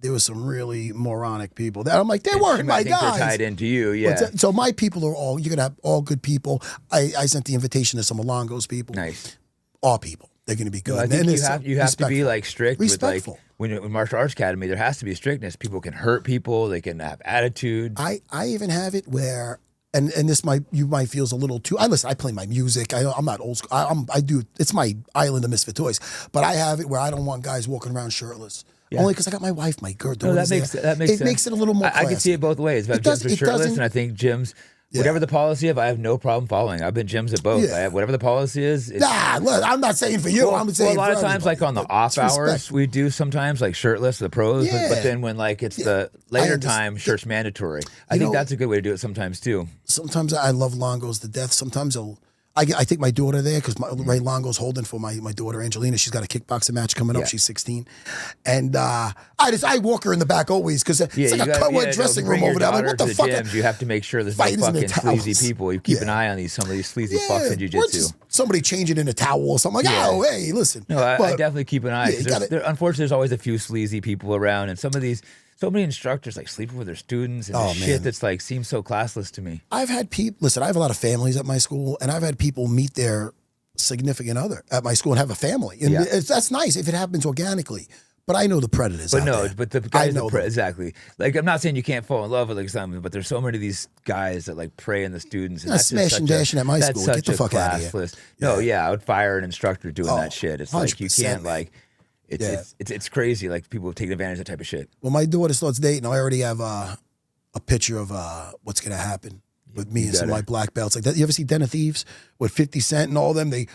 there was some really moronic people. That I'm like, they weren't my guys. They're tied into you, yeah. So my people are all. You're gonna have all good people. I sent the invitation to some Alongo's people. Nice. All people. They're gonna be good. Well, I think you have to be like strict. Respectful. With like when martial arts academy, there has to be strictness. People can hurt people. They can have attitude. I even have it where. And this you might feel is a little too. I play my music. I'm not old school. I do. It's my island of misfit toys. But I have it where I don't want guys walking around shirtless. Yeah. Only because I got my wife, my girl. No, that makes sense. It makes it a little more. I can see it both ways. But gyms are shirtless, and I think gyms. Yeah. Whatever the policy of, I have no problem following. I've been gyms at both. I have whatever the policy is. Look, I'm not saying for you. Well, I'm saying a lot for of times, everybody. like on the off hours, we do sometimes like shirtless, the pros. Yeah. But then when like it's the later time, shirt's mandatory. I think that's a good way to do it sometimes too. Sometimes I love Longos to death. Sometimes I take my daughter there because Ray Longo's holding for my daughter Angelina. She's got a kickboxing match coming up. She's 16, and I walk her in the back always because it's like a co-ed dressing room over there. I'm like, what the fuck? Gyms, you have to make sure there's no fucking sleazy people. You keep an eye on some of these sleazy fucks in jiu-jitsu. Somebody changing in a towel or something. Like, oh, hey, listen. No, I definitely keep an eye. Unfortunately, there's always a few sleazy people around, and some of these. So many instructors like sleeping with their students and shit that's like seems so classless to me. I've had people, listen, I have a lot of families at my school, and I've had people meet their significant other at my school and have a family. And that's nice if it happens organically. But I know the predators out there. But the guys exactly. Like, I'm not saying you can't fall in love with like something, but there's so many of these guys that like prey on the students. And that's smashing dashing at my school. Get the fuck out of here. No, I would fire an instructor doing that shit. It's like you can't like. It's crazy. Like people take advantage of that type of shit. When my daughter starts dating, I already have a picture of what's gonna happen with me and some of my black belts. Like that. You ever see Den of Thieves with 50 Cent and all them? They're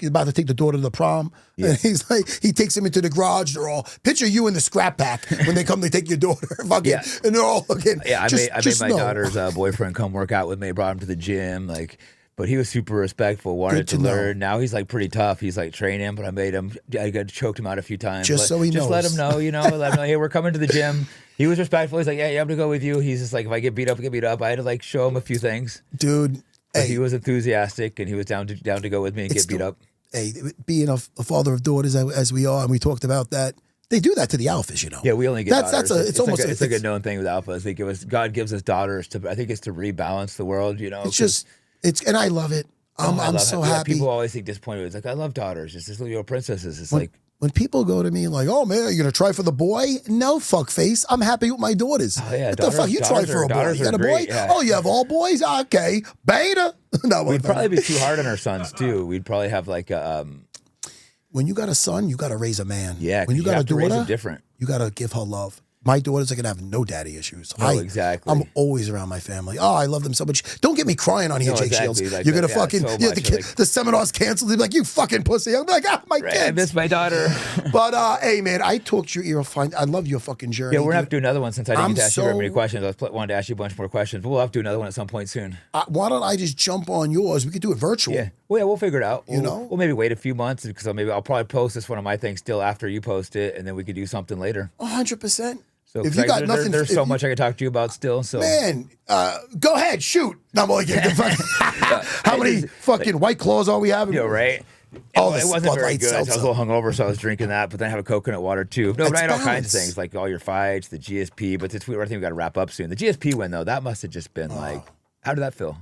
about to take the daughter to the prom. Yeah. And he's like, he takes them into the garage. They're all picture you in the scrap pack when they come to take your daughter. Fucking, and they're all looking. Yeah, I made my daughter's boyfriend come work out with me. Brought him to the gym. Like. But he was super respectful, wanted to learn. Now he's like pretty tough. He's like training, but I got choked him out a few times. Just knows. Let him know, let him know, hey, we're coming to the gym. He was respectful. He's like, yeah, I'm going to go with you. He's just like, if I get beat up, I get beat up. I had to like show him a few things. Dude. But he was enthusiastic and he was down to go with me and get beat up. Hey, being a father of daughters as we are, and we talked about that. They do that to the alphas, Yeah, we only get daughters. It's like a known thing with alphas. God gives us daughters I think it's to rebalance the world, and I love it. I'm so happy. People always think disappointed. It's like, I love daughters. It's just little princesses. It's like when people go to me like, oh man, are you gonna try for the boy? No, fuckface. I'm happy with my daughters. Oh yeah, what the fuck? You try for a boy? You got a boy? Yeah. Oh, you have all boys? Okay, beta. No, we'd probably be too hard on our sons too. We'd probably have like a. When you got a son, you got to raise a man. Yeah, when you got a daughter, different. You got to give her love. my daughters are gonna have no daddy issues. No, exactly. I'm always around my family. Oh, I love them so much. Don't get me crying on here, Jake Shields. Like You're gonna that, fucking so the seminar's canceled. They're like, you fucking pussy. I'm like, my kids. I miss my daughter. But hey, man, I talked your ear fine. I love your fucking journey. Yeah, we're gonna have to do another one since I didn't get to ask you very many so- questions. I wanted to ask you a bunch more questions, but we'll have to do another one at some point soon. Why don't I just jump on yours? We could do it virtual. Yeah, well, we'll figure it out. We'll maybe wait a few months because I'll probably post this one of my things still after you post it, and then we could do something later. 100%. So if you got nothing, there's so much I could talk to you about still. So man, go ahead, shoot. No, I'm only kidding. How many fucking White Claws are we having? You know, right? All It this wasn't Bud very Light good. I was a seltzer. little hungover, so I was drinking that. But then I have a coconut water too. No, It's but I had all kinds of balance. things like all your fights, the GSP. But I think we got to wrap up soon. The GSP win though, that must have just been like, how did that feel?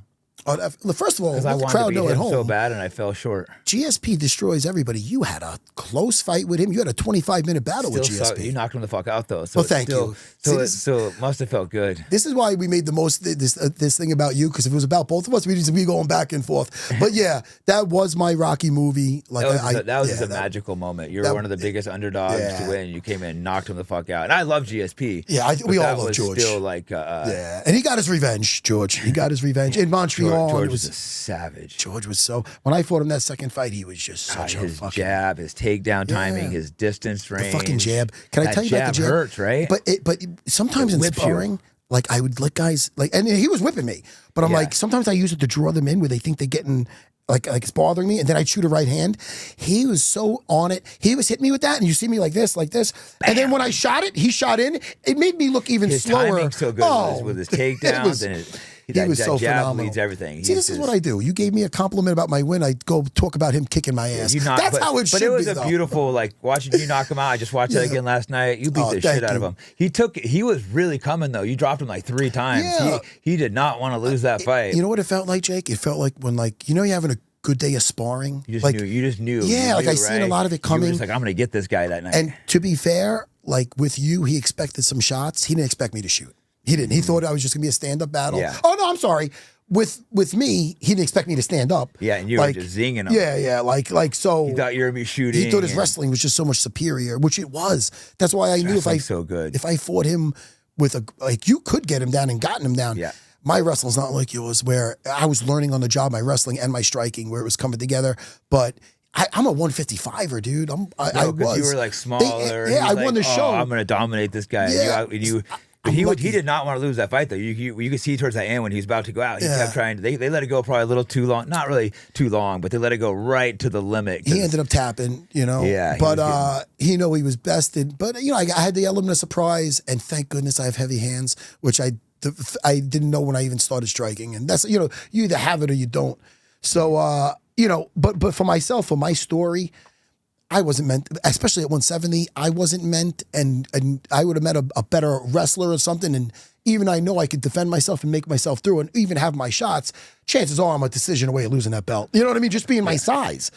First of all, Because I let the wanted to crowd beat know at him home. so bad, and I fell short. GSP destroys everybody. You had a close fight with him. You had a 25-minute battle with Still GSP. You knocked him the fuck out though. So Well, thank you. So it must have felt good. This is why we made the most this thing about you, because if it was about both of us, we'd just be going back and forth. But yeah, that was my Rocky movie. Like That was a magical moment. You were one of the biggest underdogs to win. You came in and knocked him the fuck out. And I love GSP. Yeah, we all love was George. Still like yeah, and he got his revenge, George. He got his revenge in Montreal. George was a savage. George was so. When I fought him that second fight, he was just such a his fucking jab, his takedown timing, his distance range. the fucking jab. Can I tell you about the jab? Hurts, right? But sometimes in sparring, like I would let guys like, and he was whipping me. But I'm like, sometimes I use it to draw them in where they think they're getting like it's bothering me, and then I'd shoot a right hand. He was so on it. He was hitting me with that, and you see me like this, Bam. And then when I shot it, he shot in. It made me look even his slower. Timing so good with his takedowns and he was so jab phenomenal. leads everything. See, this is what I do. You gave me a compliment about my win. I go talk about him kicking my ass. That's how it should be. But it was a beautiful, like watching you knock him out. I just watched that again last night. You beat the shit out of him. He was really coming though. You dropped him like 3 times. Yeah. He did not want to lose that fight. You know what it felt like, Jake? It felt like when you're having a good day of sparring. You just knew. Yeah, I seen a lot of it coming. You were just like, I'm going to get this guy that night. And to be fair, like with you, he expected some shots. He didn't expect me to shoot. He didn't. He thought I was just going to be a stand-up battle. Yeah. Oh, no, I'm sorry. With me, he didn't expect me to stand up. Yeah, and you were just zinging him. Yeah, like so. He thought you were going to be shooting. He thought his wrestling was just so much superior, which it was. That's why I knew if I fought him with you could get him down and gotten him down. Yeah. My wrestling's not like yours, where I was learning on the job, my wrestling and my striking, where it was coming together. But I'm a 155er, dude. I was. You were like smaller. I won the show. I'm going to dominate this guy. Yeah. But he did not want to lose that fight though. You could see towards the end when he was about to go out. He kept trying. They let it go probably a little too long. Not really too long, but they let it go right to the limit. He ended up tapping, Yeah. But he was bested. But I had the element of surprise, and thank goodness I have heavy hands, which I didn't know when I even started striking. And that's you either have it or you don't. So but for myself, for my story, I wasn't meant, especially at 170, I wasn't meant, and I would have met a better wrestler or something, and even I know I could defend myself and make myself through and even have my shots, chances are I'm a decision away of losing that belt. You know what I mean? Just being my size.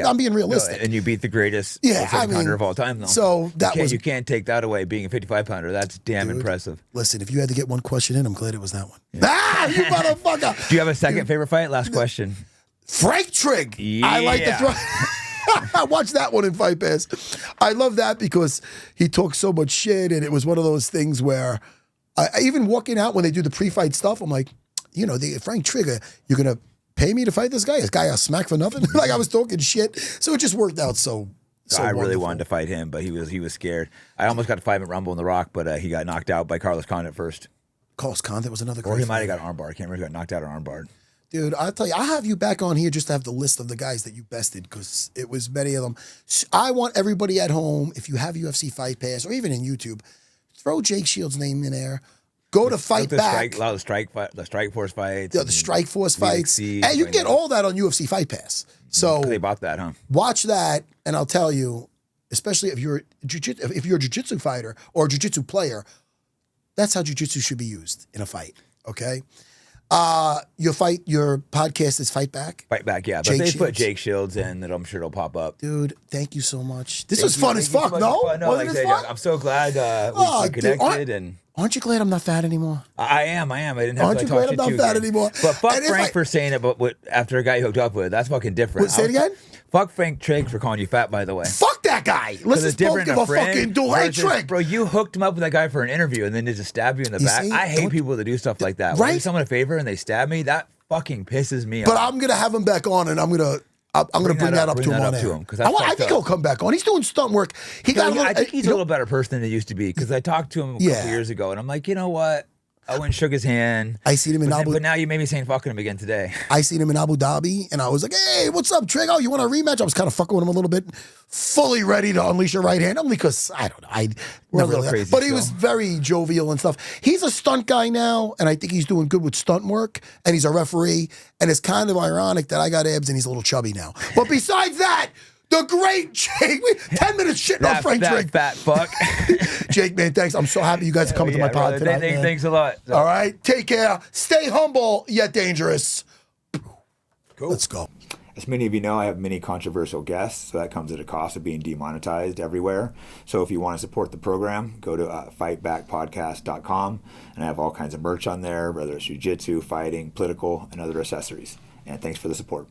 I'm being realistic. No, and you beat the greatest pounder of all time, though. So you can't take that away, being a 55-pounder. That's damn impressive. Listen, if you had to get one question in, I'm glad it was that one. Yeah. Ah, you motherfucker! Do you have a second favorite fight? Last question. Frank Trigg. Yeah. I like to throw... I watched that one in Fight Pass. I love that because he talks so much shit, and it was one of those things where I even walking out when they do the pre-fight stuff, I'm like, Frank Trigg, you're going to pay me to fight this guy? This guy I'll smack for nothing? Like I was talking shit. So it just worked out so I really wonderful. wanted to fight him, but he was scared. I almost got to fight him at Rumble in the Rock, but he got knocked out by Carlos Condit first. Carlos Condit was another great Or he might have fight. got armbar. I can't remember if he got knocked out or armbarred. Dude, I'll tell you, I'll have you back on here just to have the list of the guys that you bested, because it was many of them. I want everybody at home, if you have UFC Fight Pass or even in YouTube, throw Jake Shields' name in there. Go to Fight Back. A lot of the Strikeforce fights. Yeah, the Strikeforce fights. And And you can get all that on UFC Fight Pass. So they bought that, huh? watch that, and I'll tell you, especially if you're a jiu-jitsu fighter or a jiu-jitsu player, that's how jiu-jitsu should be used in a fight, okay? Your podcast is Fight Back? Fight Back, yeah. But Jake they Shields. put Jake Shields in, and I'm sure it'll pop up. Dude, thank you so much. This was fun as fuck, no? No, Wasn't like it fun? I'm so glad we dude, connected. Aren't you glad I'm not fat anymore? I am. I didn't have Aren't to you talk glad shit I'm not to you fat again. anymore? But fuck And if Frank for saying it after a guy you hooked up with. That's fucking different. Say it again? Fuck Frank Trigg for calling you fat, by the way. Fuck that. that guy. Let's just both give a fucking duel. Hey, Trick. Bro, you hooked him up with that guy for an interview and then they just stab you in the back. See? I hate people that do stuff like that. When I do someone a favor and they stab me, that fucking pisses me off. But I'm gonna have him back on, and I'm gonna bring that up to him on air. I think he'll come back on. He's doing stunt work. I think he's a little better person than he used to be because I talked to him a couple years ago, and I'm like, you know what? I went and shook his hand. I seen him in Abu. But now you made me saying fucking him again today. I seen him in Abu Dhabi, and I was like, "Hey, what's up, Trig? Oh, you want a rematch?" I was kind of fucking with him a little bit, fully ready to unleash a right hand, only because I don't know. We're a little crazy, but he was very jovial and stuff. He's a stunt guy now, and I think he's doing good with stunt work. And he's a referee, and it's kind of ironic that I got abs and he's a little chubby now. But besides that. The great Jake. 10 minutes shitting on Frank Drake. Fat fuck. Jake, man, thanks. I'm so happy you guys are coming to my pod today. Thanks a lot. So. All right. Take care. Stay humble, yet dangerous. Cool. Let's go. As many of you know, I have many controversial guests, so that comes at a cost of being demonetized everywhere. So if you want to support the program, go to fightbackpodcast.com, and I have all kinds of merch on there, whether it's jiu-jitsu, fighting, political, and other accessories. And thanks for the support.